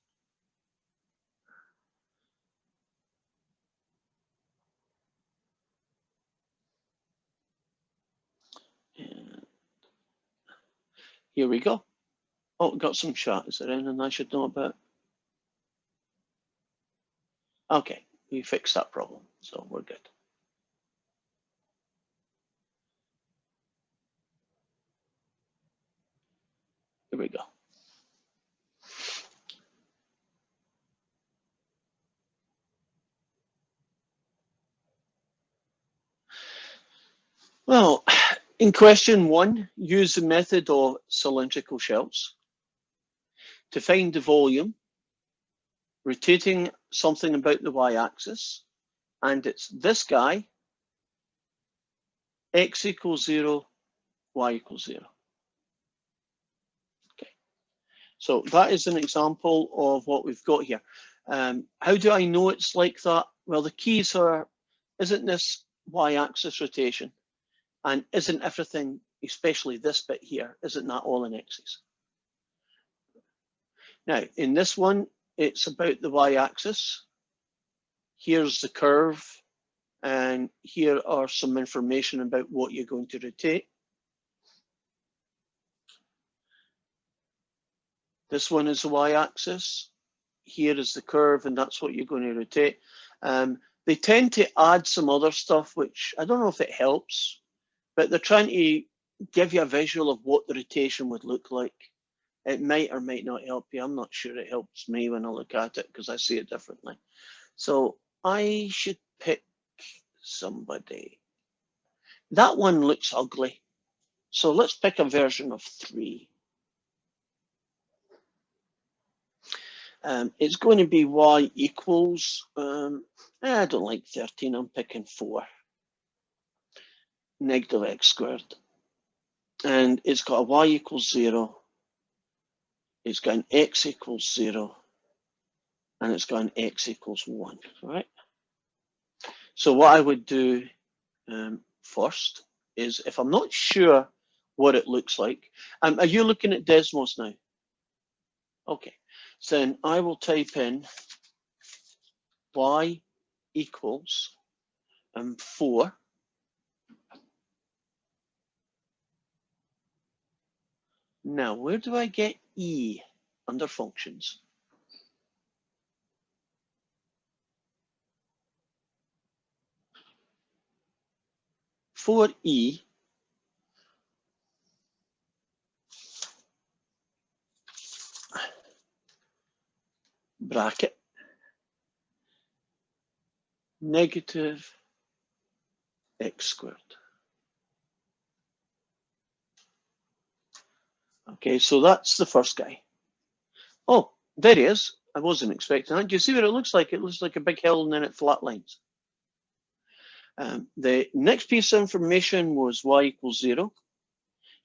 And here we go. Oh, got some chat. Is there anything I should know about? Okay, we fixed that problem, so we're good. Here we go. Well, in question 1, use the method of cylindrical shells to find the volume, rotating something about the y-axis, and it's this guy, x equals 0, y equals 0. Okay, so that is an example of what we've got here. How do I know it's like that? Well, the keys are, isn't this y-axis rotation? And isn't everything, especially this bit here, isn't that all in x's? Now, in this one, it's about the y-axis. Here's the curve, and here are some information about what you're going to rotate. This one is the y-axis. Here is the curve, and that's what you're going to rotate. They tend to add some other stuff, which I don't know if it helps, but they're trying to give you a visual of what the rotation would look like. It might or might not help you. I'm not sure it helps me when I look at it because I see it differently. So I should pick somebody. That one looks ugly. So let's pick a version of 3. It's going to be y equals, I don't like 13, I'm picking 4. Negative x squared. And it's got a y equals 0. It's got an x equals 0. And it's got an x equals 1, right? So what I would do first is, if I'm not sure what it looks like, are you looking at Desmos now? Okay, so then I will type in y equals 4. Now, where do I get e under functions? For e, bracket, negative x squared. Okay, so that's the first guy. Oh, there he is. I wasn't expecting that. Do you see what it looks like? It looks like a big hill and then it flatlines. The next piece of information was y equals 0,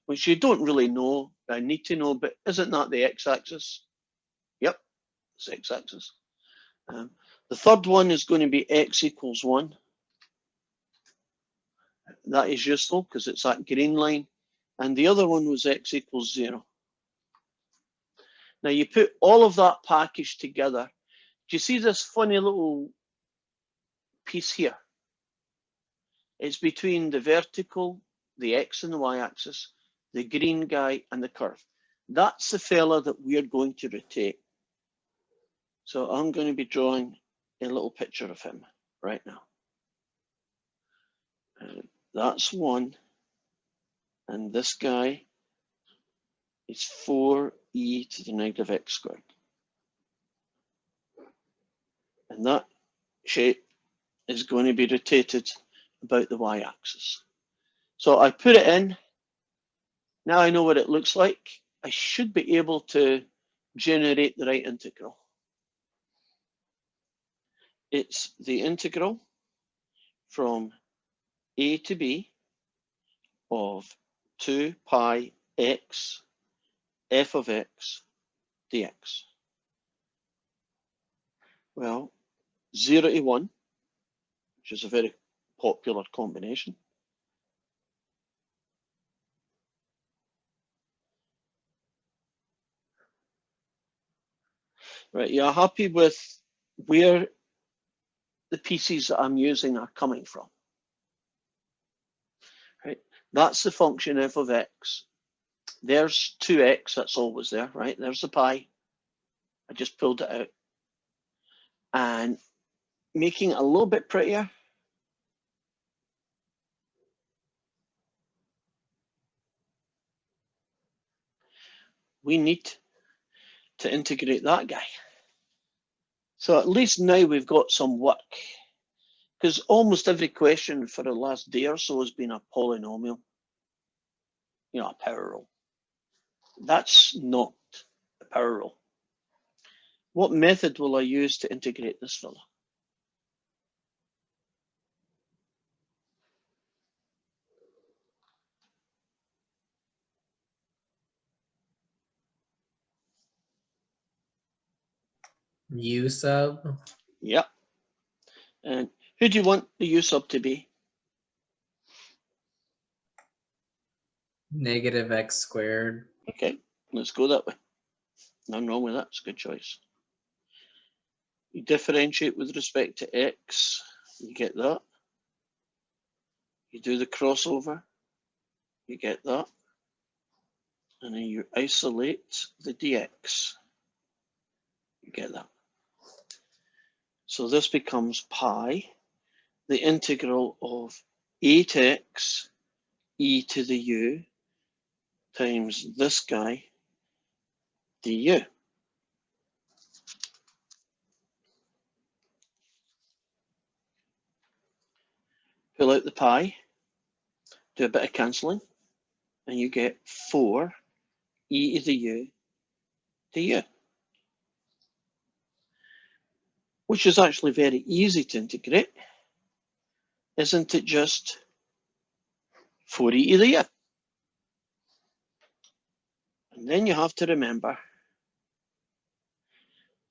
which you don't really know. I need to know, but isn't that the x-axis? Yep, it's x-axis. The third one is going to be x equals 1. That is useful because it's that green line. And the other one was x equals 0. Now you put all of that package together. Do you see this funny little piece here? It's between the vertical, the x and the y-axis, the green guy and the curve. That's the fella that we're going to rotate. So I'm going to be drawing a little picture of him right now. That's 1. And this guy is 4e to the negative x squared. And that shape is going to be rotated about the y-axis. So I put it in. Now I know what it looks like. I should be able to generate the right integral. It's the integral from a to b of 2 pi x f of x dx. Well, 0 to 1, which is a very popular combination. Right, you're happy with where the pieces that I'm using are coming from. Right, that's the function f of x. There's 2x, that's always there, right? There's the pi. I just pulled it out. And making it a little bit prettier, we need to integrate that guy. So at least now we've got some work, because almost every question for the last day or so has been a polynomial, you know, a power rule. That's not a power rule. What method will I use to integrate this fella? U sub, Yep. And who do you want the U sub to be? negative x squared. Okay, let's go that way. Nothing wrong with that, it's a good choice. You differentiate with respect to x, you get that. You do the crossover, you get that. And then you isolate the dx, you get that. So this becomes pi, the integral of 8x e to the u times this guy du. Pull out the pi, do a bit of cancelling, and you get 4 e to the u du, which is actually very easy to integrate. Isn't it just 4e to the u? And then you have to remember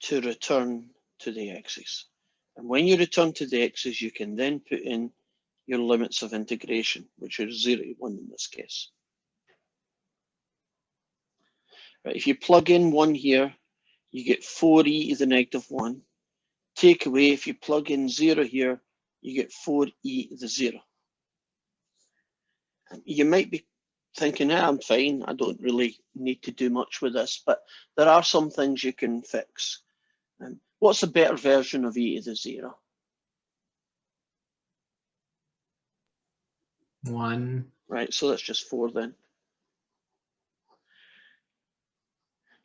to return to the x's. And when you return to the x's, you can then put in your limits of integration, which are 0 to 1 in this case. Right, if you plug in 1 here, you get 4e to the negative 1. Take away, if you plug in 0 here, you get 4e to the 0. And you might be thinking, I'm fine, I don't really need to do much with this, but there are some things you can fix. What's a better version of e to the 0? 1. Right, so that's just 4 then.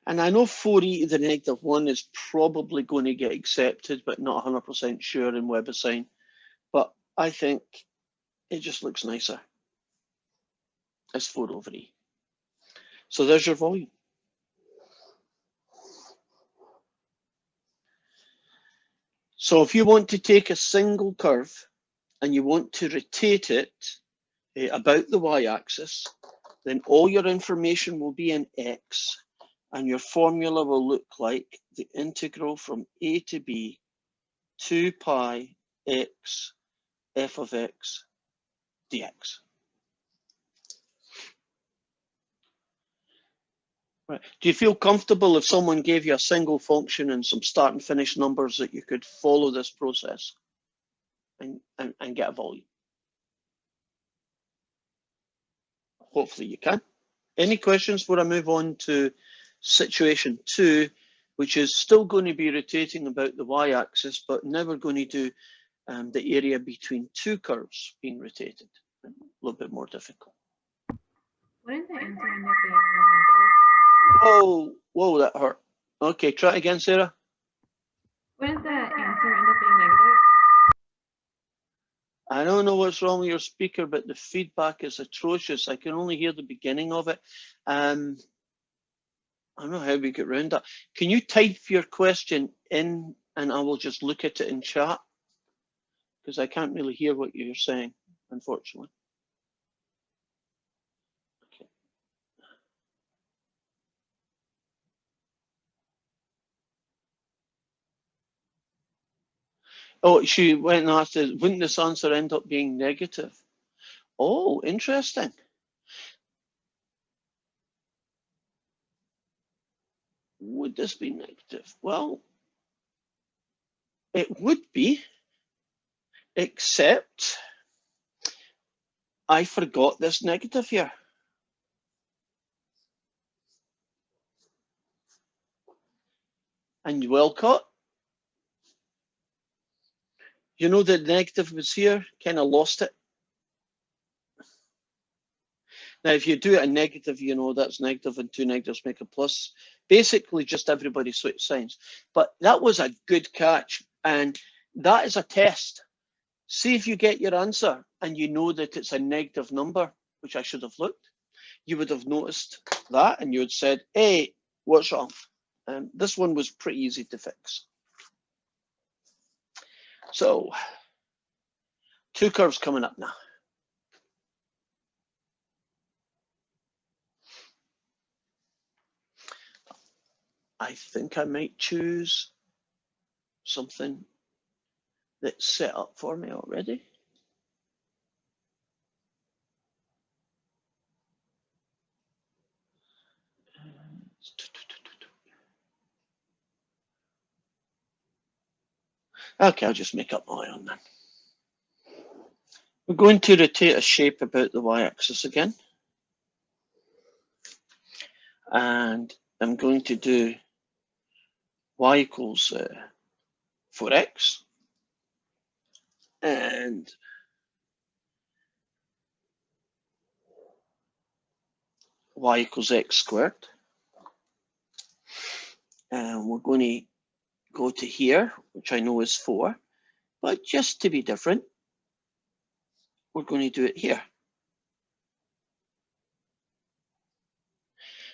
And I know 4e to the negative 1 is probably going to get accepted, but not 100% sure in WebAssign. But I think it just looks nicer. It's 4 over e. So there's your volume. So if you want to take a single curve and you want to rotate it about the y-axis, then all your information will be in x, and your formula will look like the integral from a to b 2 pi x f of x dx. Right. Do you feel comfortable if someone gave you a single function and some start and finish numbers that you could follow this process and get a volume? Hopefully you can. Any questions before I move on to situation 2, which is still going to be rotating about the y-axis, but now we're going to do the area between two curves being rotated. A little bit more difficult. Wouldn't the answer end up being negative? Whoa, that hurt. Okay, try it again, Sarah. Wouldn't the answer end up being negative? I don't know what's wrong with your speaker, but the feedback is atrocious. I can only hear the beginning of it. I don't know how we get around that. Can you type your question in and I will just look at it in chat? Because I can't really hear what you're saying, unfortunately. Okay. Oh, she went and asked, wouldn't this answer end up being negative? Oh, interesting. Would this be negative? Well, it would be, except I forgot this negative here. And well caught. You know the negative was here, kind of lost it. Now, if you do it a negative, you know that's negative and two negatives make a plus. Basically, just everybody switch signs. But that was a good catch. And that is a test. See if you get your answer and you know that it's a negative number, which I should have looked. You would have noticed that and you would said, hey, what's wrong? This one was pretty easy to fix. So, two curves coming up now. I think I might choose something that's set up for me already. Okay, I'll just make up my own then. We're going to rotate a shape about the y-axis again. And I'm going to do y equals 4x. And y equals x squared. And we're going to go to here, which I know is 4. But just to be different, we're going to do it here.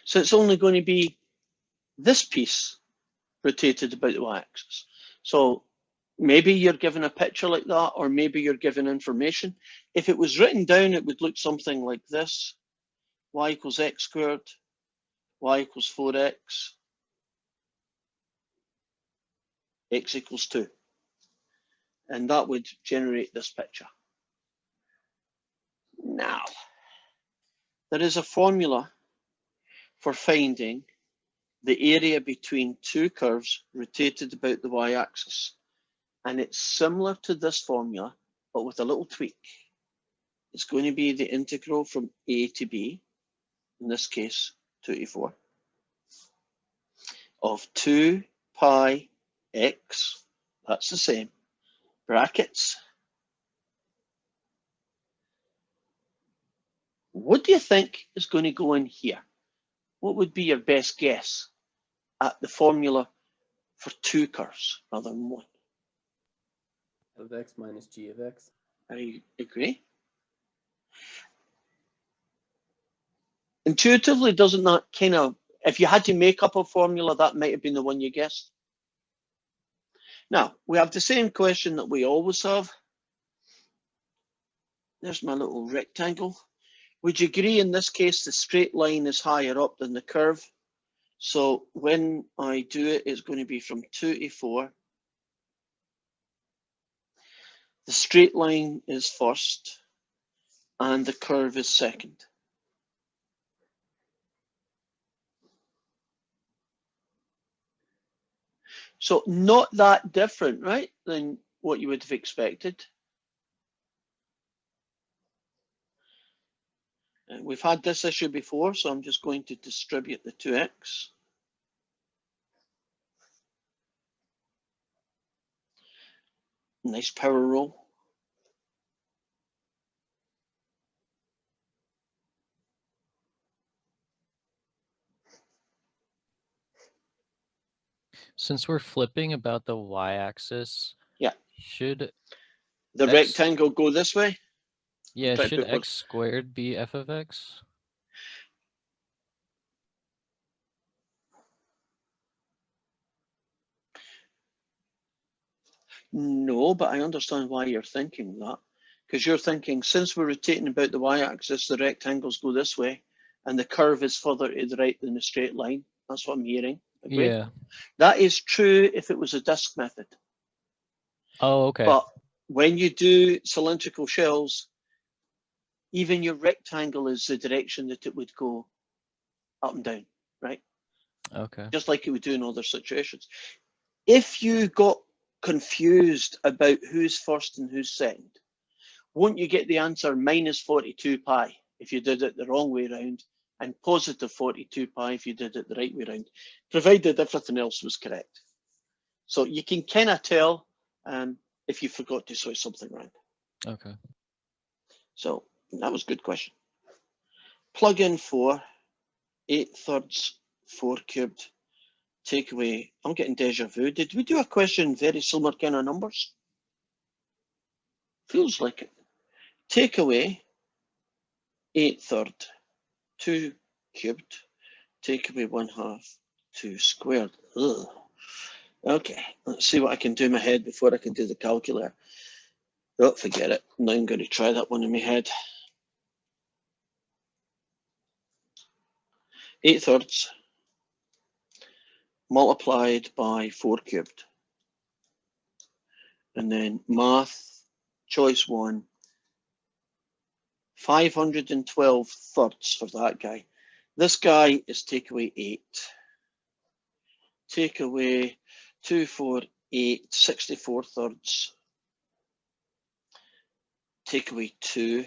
So it's only going to be this piece rotated about the y-axis. So maybe you're given a picture like that, or maybe you're given information. If it was written down, it would look something like this. Y equals x squared, y equals 4x, x equals 2. And that would generate this picture. Now, there is a formula for finding the area between two curves rotated about the y-axis. And it's similar to this formula, but with a little tweak. It's going to be the integral from a to b, in this case 2 to 4, of 2 pi x, that's the same, brackets. What do you think is going to go in here? What would be your best guess at the formula for two curves rather than one? Of x minus g of x. I agree. Intuitively, doesn't that kind of, if you had to make up a formula, that might have been the one you guessed? Now, we have the same question that we always have. There's my little rectangle. Would you agree in this case the straight line is higher up than the curve? So when I do it, it's going to be from 2 to 4. The straight line is first and the curve is second. So not that different, right, than what you would have expected. We've had this issue before, so I'm just going to distribute the 2x. Nice power roll. Since we're flipping about the y-axis, Yeah. should The X- rectangle go this way? yeah, Try to should put both- x squared be f of x? No, but I understand why you're thinking that. Because you're thinking, since we're rotating about the y-axis, the rectangles go this way, and the curve is further to the right than the straight line. That's what I'm hearing. Agree? Yeah. That is true if it was a disk method. Oh, okay. But when you do cylindrical shells, even your rectangle is the direction that it would go up and down, right? Okay. Just like it would do in other situations. If you got confused about who's first and who's second, won't you get the answer minus 42 pi if you did it the wrong way around, and positive 42 pi if you did it the right way around, provided everything else was correct? So you can kind of tell if you forgot to say something wrong. Okay. So that was a good question. Plug in 4, 8/3, 4 cubed. Take away, I'm getting deja vu. Did we do a question very similar kind of numbers? Feels like it. Take away 8/3, 2 cubed. Take away 1/2, 2 squared. Ugh. Okay, let's see what I can do in my head before I can do the calculator. Oh, forget it. Now I'm going to try that one in my head. 8/3 multiplied by 4 cubed. And then math, choice 1, 512 thirds for that guy. This guy is take away 8. Take away 2, 4, 8, 64 thirds. Take away 2.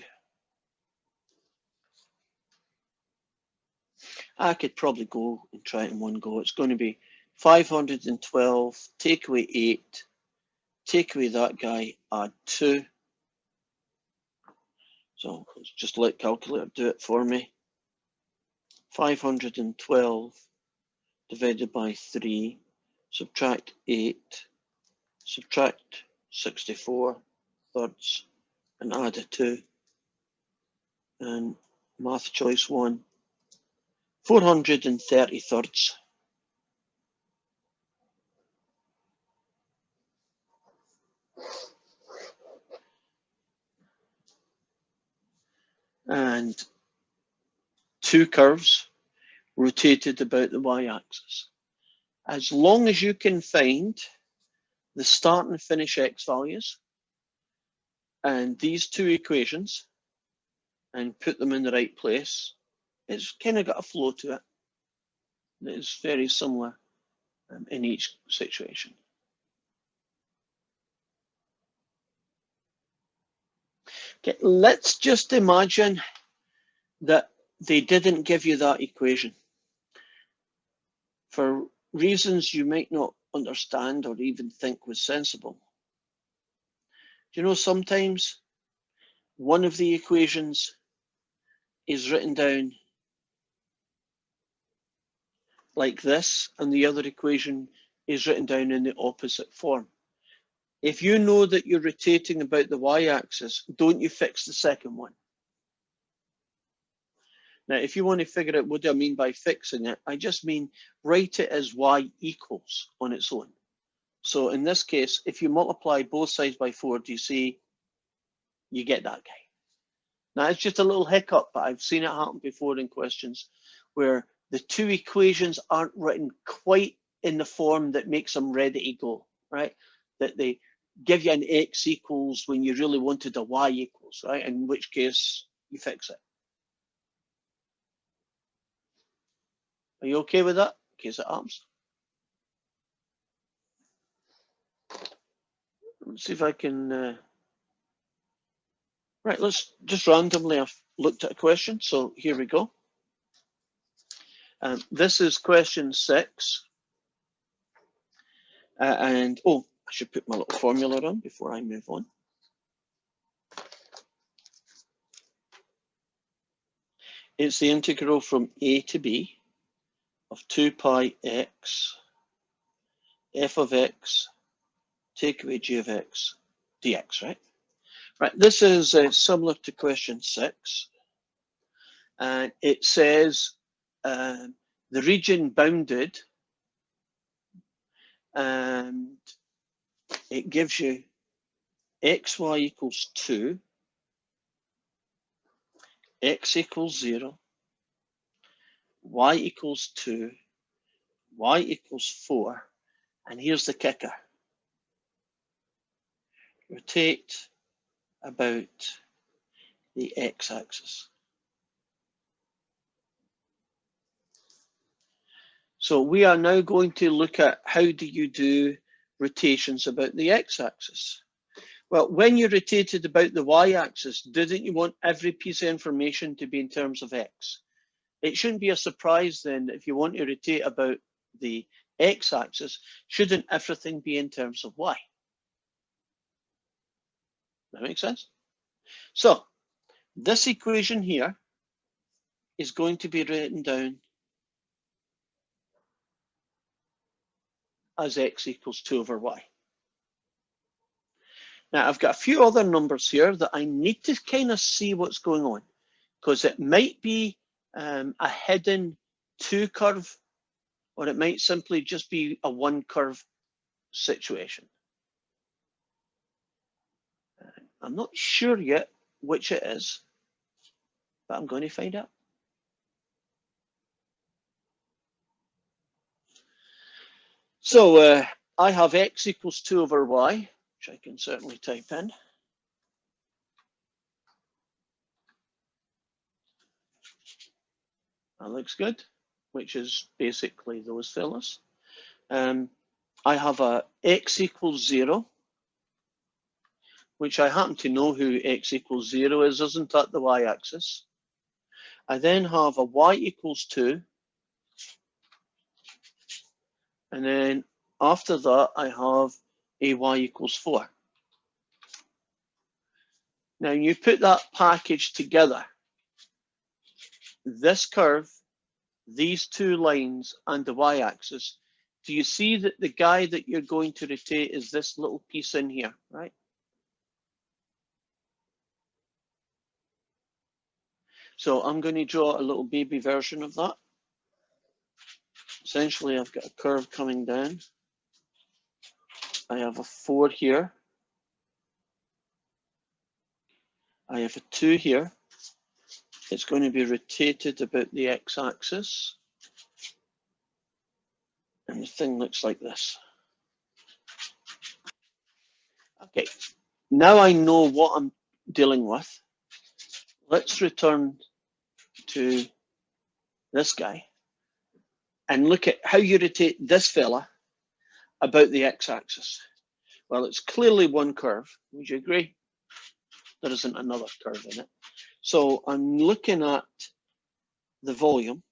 I could probably go and try it in one go. It's going to be 512, take away 8, take away that guy, add 2. So let's just let calculator do it for me. 512 divided by 3, subtract 8, subtract 64 thirds, and add a 2. And math choice 1, 430 thirds. And two curves rotated about the y-axis. As long as you can find the start and finish x values and these two equations and put them in the right place, it's kind of got a flow to it. that is very similar in each situation. Okay, let's just imagine that they didn't give you that equation. For reasons you might not understand or even think was sensible. Do you know sometimes one of the equations is written down like this and the other equation is written down in the opposite form? If you know that you're rotating about the y-axis, don't you fix the second one? Now, if you want to figure out what do I mean by fixing it, I just mean write it as y equals on its own. So in this case, if you multiply both sides by 4, do you see you get that guy? Now, it's just a little hiccup, but I've seen it happen before in questions where the two equations aren't written quite in the form that makes them ready to go, right? That they give you an x equals when you really wanted a y equals, right? In which case you fix it. Are you okay with that? In case it happens. Let's see if I can. Right, let's just randomly. I've looked at a question, so here we go. This is question 6. And oh, I should put my little formula on before I move on. It's the integral from a to b of 2 pi x f of x take away g of x dx, right? Right, this is similar to question 6. And it says the region bounded, and it gives you xy equals 2, x equals 0, y equals 2, y equals 4, and here's the kicker. Rotate about the x-axis. So we are now going to look at how do you do rotations about the x-axis. Well, when you rotated about the y-axis, didn't you want every piece of information to be in terms of x? It shouldn't be a surprise then that if you want to rotate about the x-axis, shouldn't everything be in terms of y? That makes sense? So this equation here is going to be written down as x equals 2 over y. Now, I've got a few other numbers here that I need to kind of see what's going on, because it might be a hidden 2 curve, or it might simply just be a 1 curve situation. I'm not sure yet which it is, but I'm going to find out. So I have x equals 2 over y, which I can certainly type in. That looks good, which is basically those fellas. I have a x equals 0, which I happen to know who x equals 0 is, isn't that the y-axis? I then have a y equals 2, and then after that I have a y equals 4. Now you put that package together, this curve, these 2 lines, and the y-axis, do you see that the guy that you're going to rotate is this little piece in here, right? So I'm going to draw a little baby version of that. Essentially, I've got a curve coming down. I have a 4 here. I have a 2 here. It's going to be rotated about the x-axis. And the thing looks like this. Okay, now I know what I'm dealing with. Let's return to this guy. and look at how you rotate this fella about the x-axis. Well, it's clearly one curve. Would you agree? There isn't another curve in it. So I'm looking at the volume.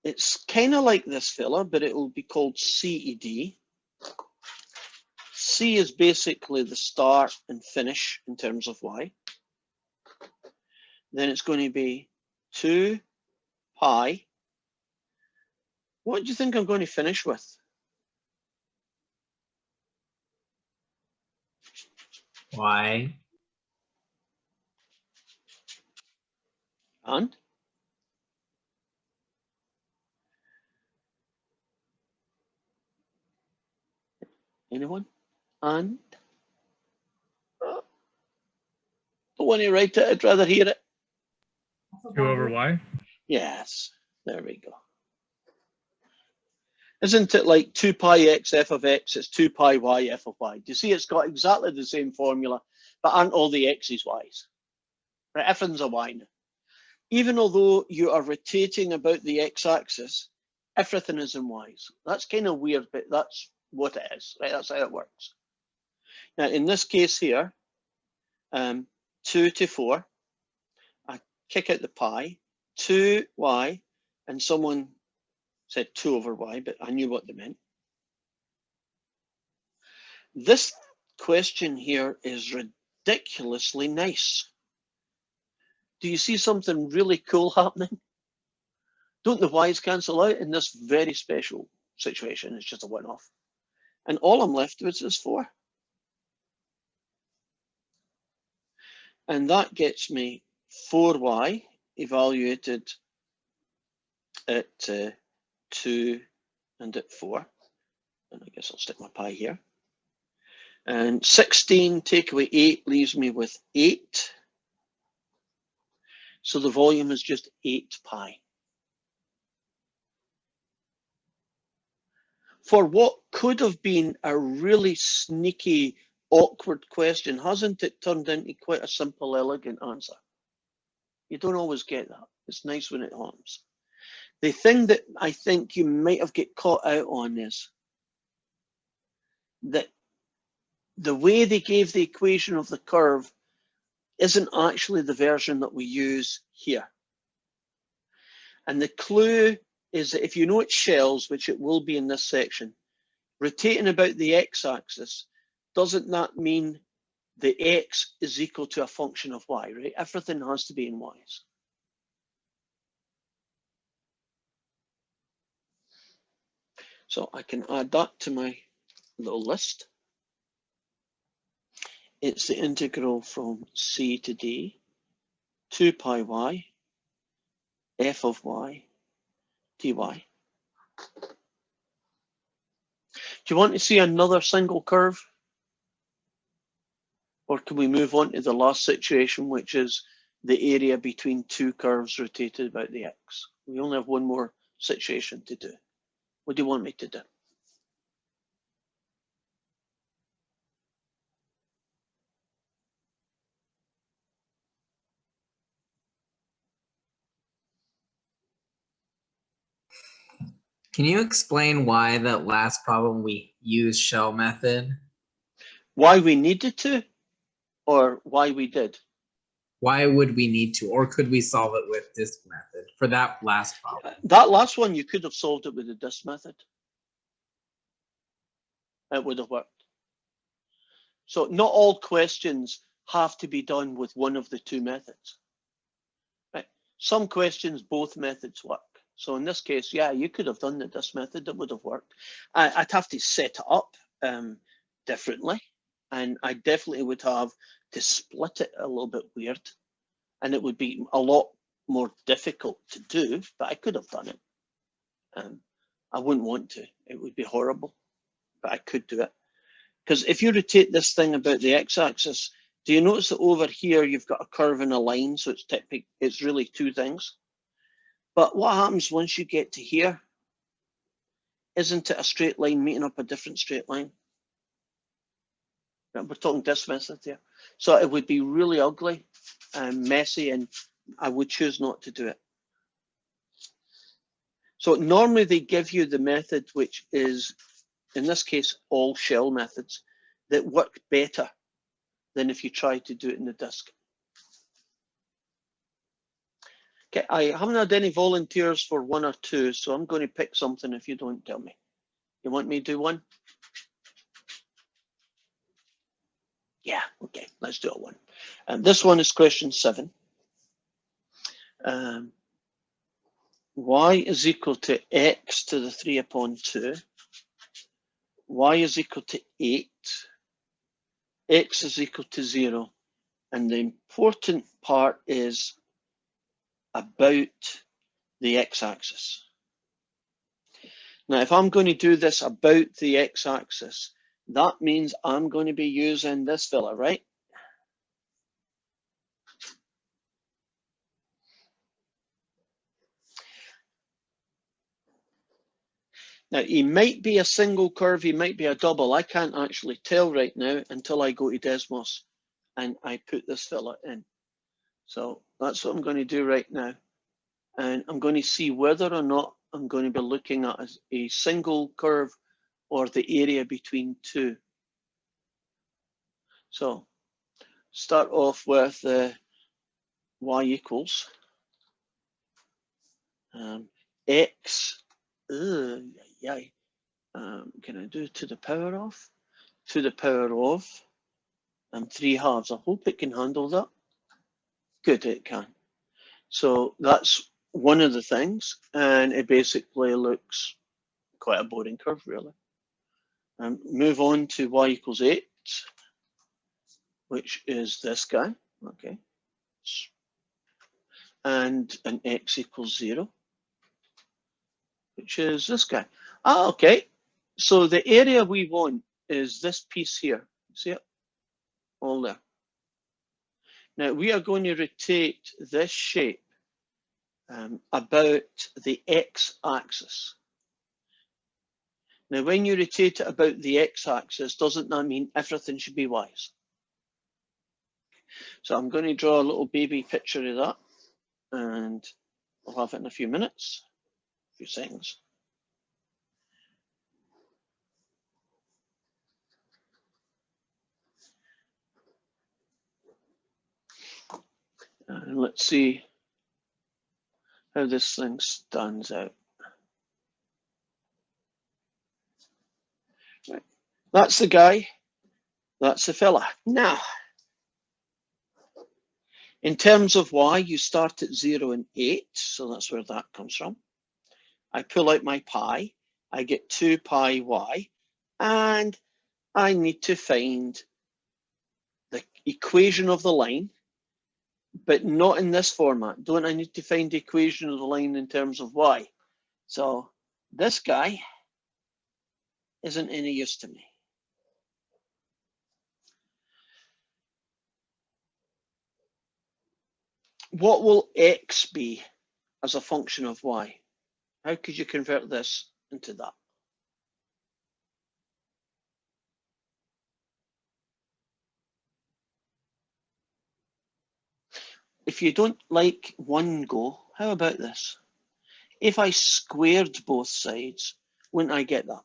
It's kind of like this fella, but it will be called CED. C is basically the start and finish in terms of y. Then it's going to be 2 pi. What do you think I'm going to finish with? Y. And? Anyone? And? Don't want to write it, I'd rather hear it. 2 over y. Yes, there we go. Isn't it like 2 pi x f of x, it's 2 pi y f of y? Do you see it's got exactly the same formula, but aren't all the x's y's? Right, everything's a y now. Even although you are rotating about the x-axis, everything is in y's. That's kind of weird, but that's what it is, right? That's how it works. Now, in this case here, 2 to 4, I kick out the pi, 2y, and someone said 2 over y, but I knew what they meant. This question here is ridiculously nice. Do you see something really cool happening? Don't the y's cancel out in this very special situation? It's just a one-off. And all I'm left with is 4. And that gets me 4y evaluated at 2 and at 4. And I guess I'll stick my pi here. And 16 take away 8 leaves me with 8. So the volume is just 8 pi. For what could have been a really sneaky, awkward question, hasn't it turned into quite a simple, elegant answer? You don't always get that. It's nice when it happens. The thing that I think you might have get caught out on is that the way they gave the equation of the curve isn't actually the version that we use here. And the clue is that if you know it's shells, which it will be in this section, rotating about the x-axis, doesn't that mean the x is equal to a function of y, right? Everything has to be in y's. So I can add that to my little list. It's the integral from c to d, 2 pi y, f of y, dy. Do you want to see another single curve? Or can we move on to the last situation, which is the area between two curves rotated about the x? We only have one more situation to do. What do you want me to do? Can you explain why that last problem we used shell method? Why we needed to, or why we did? Why would we need to, or could we solve it with this method for that last problem? That last one, you could have solved it with the disk method. It would have worked. So not all questions have to be done with one of the two methods. Right? Some questions, both methods work. So in this case, yeah, you could have done the disk method, it would have worked. I'd have to set it up differently, and I definitely would have to split it a little bit weird, and it would be a lot more difficult to do, but I could have done it. I wouldn't want to, it would be horrible, but I could do it. Because if you rotate this thing about the x-axis, do you notice that over here you've got a curve and a line, so it's really two things. But what happens once you get to here? Isn't it a straight line meeting up a different straight line? We're talking disk method here. So it would be really ugly and messy, and I would choose not to do it. So normally they give you the method which is, in this case, all shell methods that work better than if you try to do it in the disk. Okay, I haven't had any volunteers for 1 or 2, so I'm going to pick something if you don't tell me. You want me to do 1? Yeah, okay, let's do a 1. This one is question 7. Y is equal to x to the 3 upon 2. Y is equal to 8. X is equal to 0. And the important part is about the x-axis. Now, if I'm going to do this about the x-axis, that means I'm going to be using this fella, right? Now, he might be a single curve, he might be a double. I can't actually tell right now until I go to Desmos and I put this fella in. So that's what I'm going to do right now. And I'm going to see whether or not I'm going to be looking at a single curve or the area between 2. So start off with y equals x. Can I do to the power of? To the power of 3/2. I hope it can handle that. Good, it can. So that's one of the things, and it basically looks quite a boring curve, really. Move on to y equals 8, which is this guy, okay. And an x equals 0, which is this guy. Okay. So the area we want is this piece here. See it? All there. Now we are going to rotate this shape about the x-axis. Now, when you rotate it about the x-axis, doesn't that mean everything should be y's? So I'm going to draw a little baby picture of that, and I'll have it in a few minutes, a few seconds. And let's see how this thing stands out. Right. That's the guy, that's the fella. Now, in terms of y, you start at 0 and 8, so that's where that comes from. I pull out my pi, I get 2 pi y, and I need to find the equation of the line, but not in this format. Don't I need to find the equation of the line in terms of y? So this guy isn't any use to me. What will x be as a function of y? How could you convert this into that? If you don't like one go, how about this? If I squared both sides, wouldn't I get that?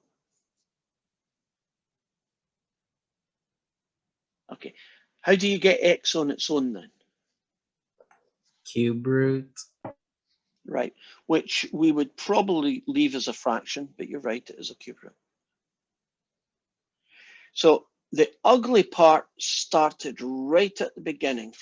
Okay, how do you get x on its own then? Cube root. Right, which we would probably leave as a fraction, but you're right, it is a cube root. So the ugly part started right at the beginning.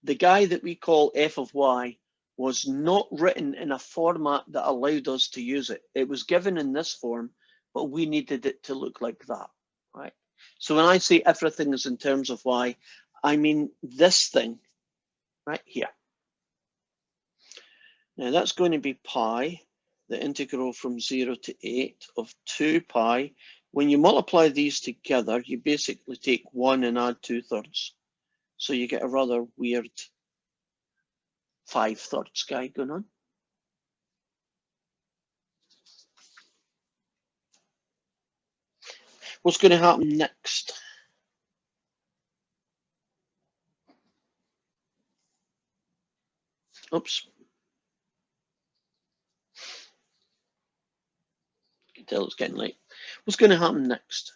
The guy that we call f of y was not written in a format that allowed us to use it. It was given in this form, but we needed it to look like that, right? So when I say everything is in terms of y, I mean this thing right here. Now that's going to be pi, the integral from 0 to 8 of 2 pi. When you multiply these together, you basically take 1 and add 2/3. So you get a rather weird 5/3 guy going on. What's going to happen next? Oops. can tell it's getting late. What's going to happen next?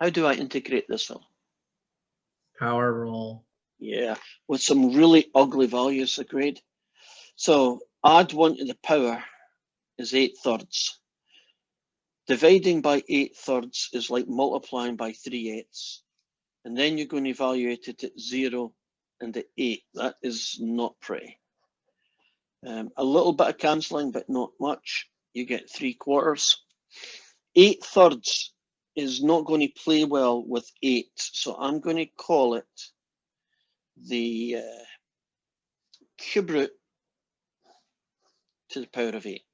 How do I integrate this fellow? Power roll. Yeah, with some really ugly values, agreed. So add 1 to the power is 8/3. Dividing by 8/3 is like multiplying by 3/8. And then you're going to evaluate it at 0 and at 8. That is not pretty. A little bit of cancelling, but not much. You get 3/4. 8/3 is not going to play well with 8. So I'm going to call it the cube root to the power of 8.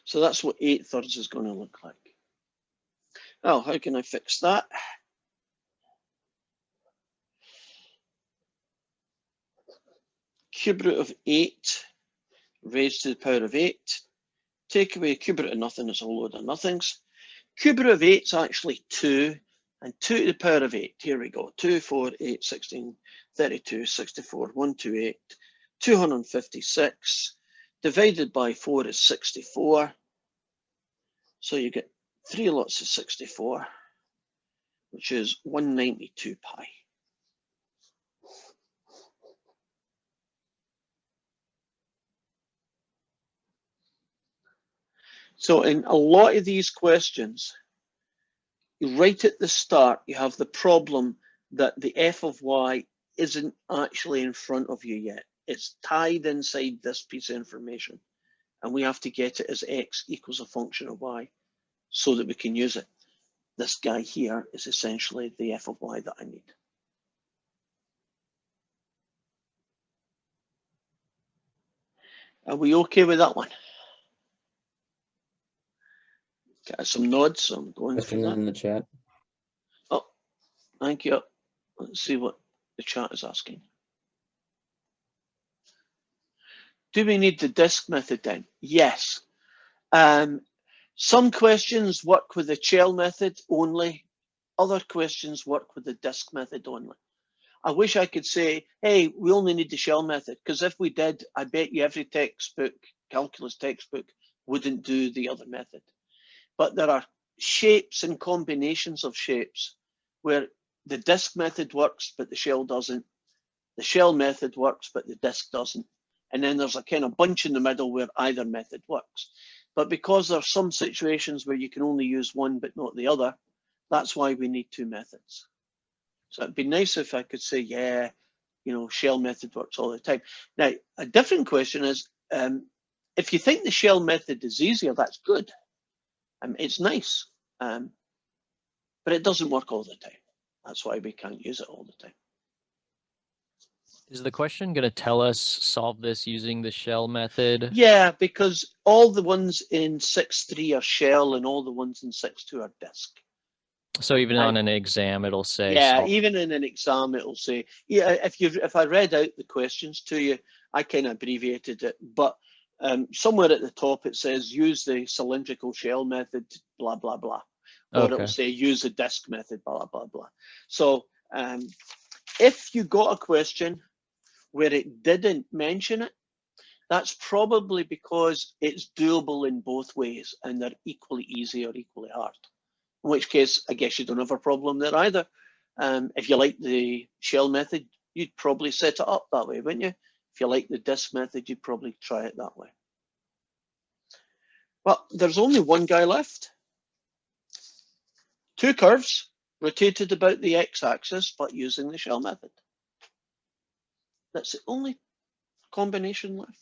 So that's what 8/3 is going to look like. Oh, how can I fix that? Cube root of 8 raised to the power of 8. Take away cube root of nothing, it's a load of nothings. Cube root of 8 is actually 2, and 2 to the power of 8. Here we go. 2, 4, 8, 16, 32, 64, 128, 256. Divided by 4 is 64. So you get 3 lots of 64, which is 192 pi. So in a lot of these questions, right at the start, you have the problem that the f of y isn't actually in front of you yet. It's tied inside this piece of information, and we have to get it as x equals a function of y so that we can use it. This guy here is essentially the f of y that I need. Are we okay with that one? Got some nods, so I'm going for Question that. in the chat. Oh, thank you. Let's see what the chat is asking. Do we need the disk method then? Yes. Some questions work with the shell method only. Other questions work with the disk method only. I wish I could say, hey, we only need the shell method, because if we did, I bet you every textbook, calculus textbook, wouldn't do the other method. But there are shapes and combinations of shapes where the disk method works, but the shell doesn't. The shell method works, but the disk doesn't. And then there's a kind of bunch in the middle where either method works. But because there are some situations where you can only use one but not the other, that's why we need 2 methods. So it'd be nice if I could say, yeah, you know, shell method works all the time. Now, a different question is, if you think the shell method is easier, that's good. It's nice, but it doesn't work all the time. That's why we can't use it all the time. Is the question going to tell us solve this using the shell method? Yeah, because all the ones in 6.3 are shell and all the ones in 6.2 are disk. So even on an exam, it'll say. Yeah, solve. even in an exam, it'll say, yeah, if I read out the questions to you, I kind of abbreviated it, but somewhere at the top it says use the cylindrical shell method, blah, blah, blah. Or Okay. it'll say use the disk method, blah, blah, blah. So if you got a question where it didn't mention it, that's probably because it's doable in both ways and they're equally easy or equally hard. In which case, I guess you don't have a problem there either. If you like the shell method, you'd probably set it up that way, wouldn't you? If you like the disk method, you'd probably try it that way. Well, there's only one guy left. 2 curves rotated about the x-axis, but using the shell method. That's the only combination left.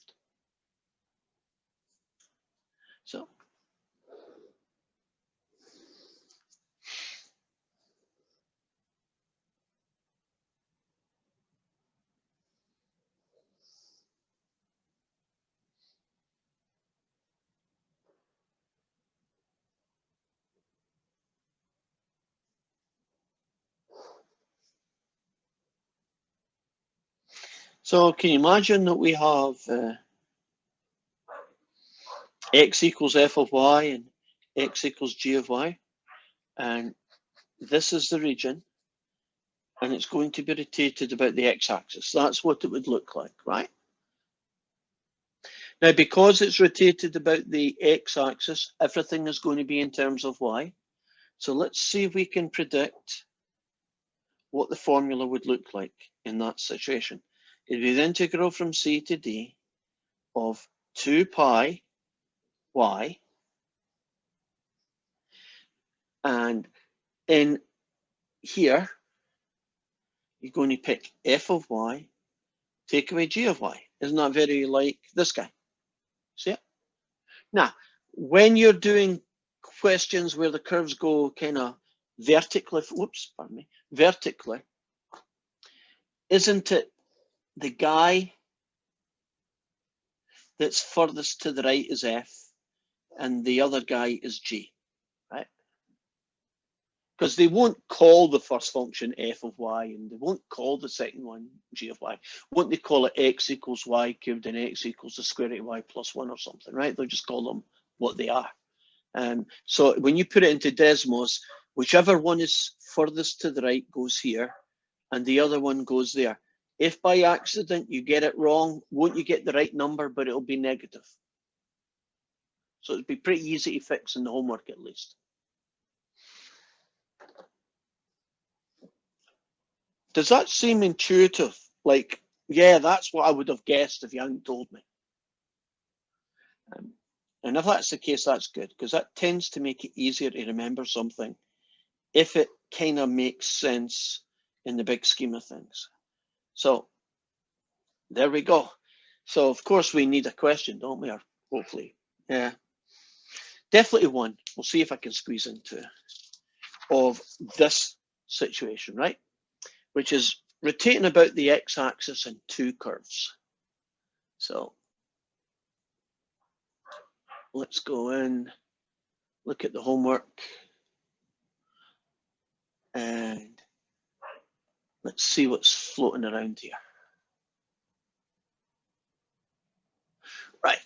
So can you imagine that we have x equals f of y and x equals g of y, and this is the region, and it's going to be rotated about the x-axis. That's what it would look like, right? Now, because it's rotated about the x-axis, everything is going to be in terms of y. So let's see if we can predict what the formula would look like in that situation. It'd be the integral from c to d of 2 pi y, and in here, you're going to pick f of y, take away g of y. Isn't that very like this guy? See it? Now, when you're doing questions where the curves go kind of vertically, whoops, pardon me, vertically, isn't it the guy that's furthest to the right is f and the other guy is g, right? Because they won't call the first function f of y and they won't call the second one g of y. Won't they call it x equals y cubed and x equals the square root of y plus 1 or something, right? They'll just call them what they are. So when you put it into Desmos, whichever one is furthest to the right goes here and the other one goes there. If by accident you get it wrong, won't you get the right number, but it'll be negative. So it'd be pretty easy to fix in the homework at least. Does that seem intuitive? Like, yeah, that's what I would have guessed if you hadn't told me. And if that's the case, that's good, because that tends to make it easier to remember something if it kind of makes sense in the big scheme of things. So there we go. So of course we need a question, don't we? Or hopefully, yeah, definitely one. We'll see if I can squeeze into of this situation, right? Which is rotating about the x-axis in two curves. So let's go in, look at the homework, and let's see what's floating around here. Right.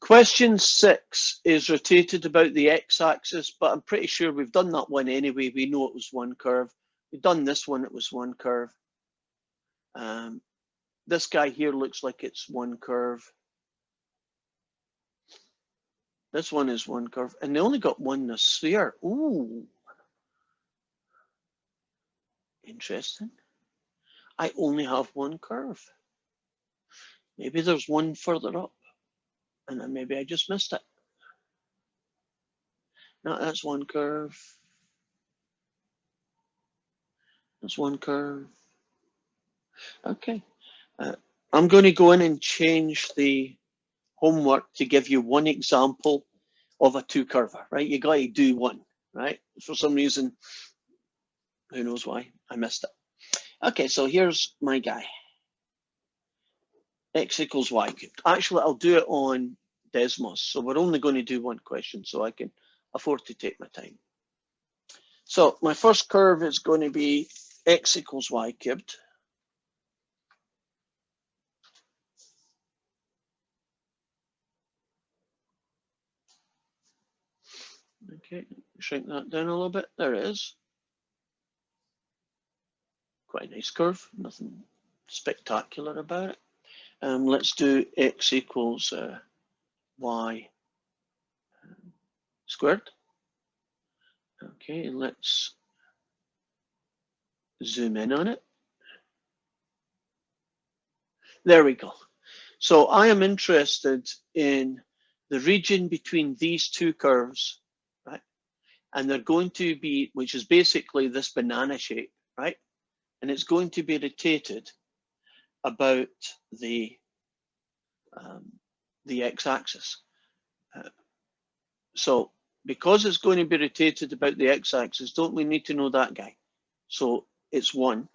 Question 6 is rotated about the x-axis, but I'm pretty sure we've done that one anyway. We know it was one curve. We've done this one, it was one curve. This guy here looks like it's one curve. This one is one curve, and they only got one sphere. Ooh, interesting. I only have one curve. Maybe there's one further up, and then maybe I just missed it. No, that's one curve. That's one curve. Okay. I'm going to go in and change the homework to give you one example of a two-curver, right? You got to do one, right? For some reason, who knows why, I missed it. Okay, so here's my guy. X equals y cubed. Actually, I'll do it on Desmos, so we're only going to do one question, so I can afford to take my time. So my first curve is going to be x equals y cubed. Okay, shrink that down a little bit. There it is. Quite a nice curve, nothing spectacular about it. Let's do x equals y squared. Okay, let's zoom in on it. There we go. So I am interested in the region between these two curves, right? And they're going to be, which is basically this banana shape, right? And it's going to be rotated about the x-axis. So because it's going to be rotated about the x-axis, don't we need to know that guy? So it's 1.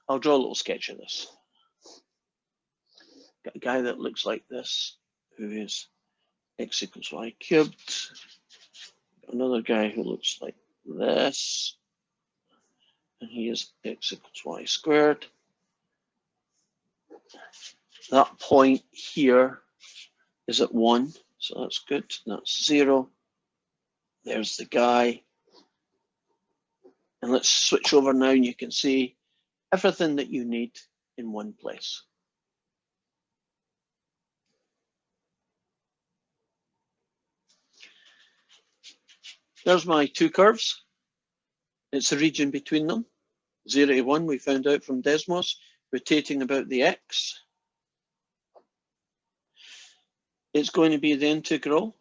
I'll draw a little sketch of this. Got a guy that looks like this, who is x equals y cubed. Another guy who looks like this, and he is x equals y squared. That point here is at 1, so that's good. That's 0. There's the guy. And let's switch over now, and you can see everything that you need in one place. There's my two curves. It's the region between them. 0 to 1, we found out from Desmos, rotating about the x. It's going to be the integral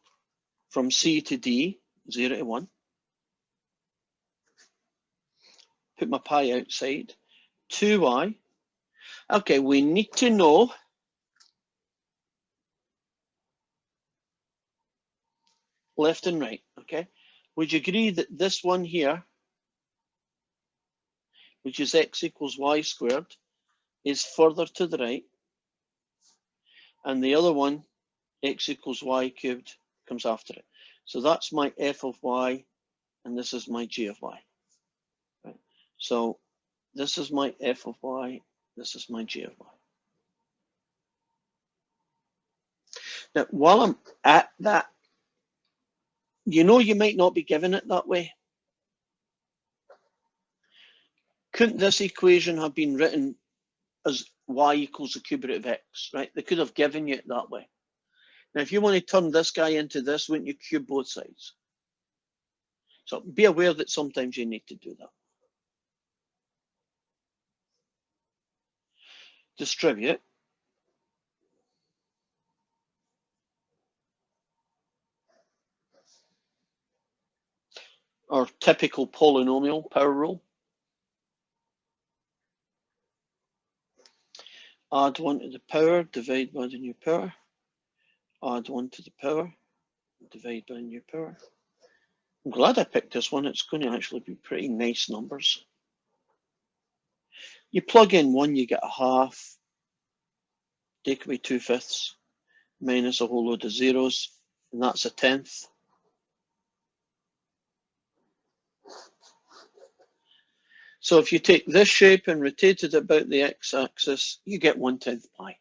from c to d, 0 to 1. Put my pi outside. 2y. Okay, we need to know left and right, okay? Would you agree that this one here, which is x equals y squared, is further to the right, and the other one, x equals y cubed, comes after it. So that's my f of y, and this is my g of y. Right? So this is my f of y, this is my g of y. Now, while I'm at that, you know you might not be given it that way. Couldn't this equation have been written as y equals the cube root of x, right? They could have given you it that way. Now, if you want to turn this guy into this, wouldn't you cube both sides? So be aware that sometimes you need to do that. Distribute. Our typical polynomial power rule. Add 1 to the power, divide by the new power. Add 1 to the power, divide by the new power. I'm glad I picked this one. It's going to actually be pretty nice numbers. You plug in 1, you get a half. Take away 2/5 minus a whole load of zeros, and that's a 1/10. So if you take this shape and rotate it about the x-axis, you get 1/10 pi.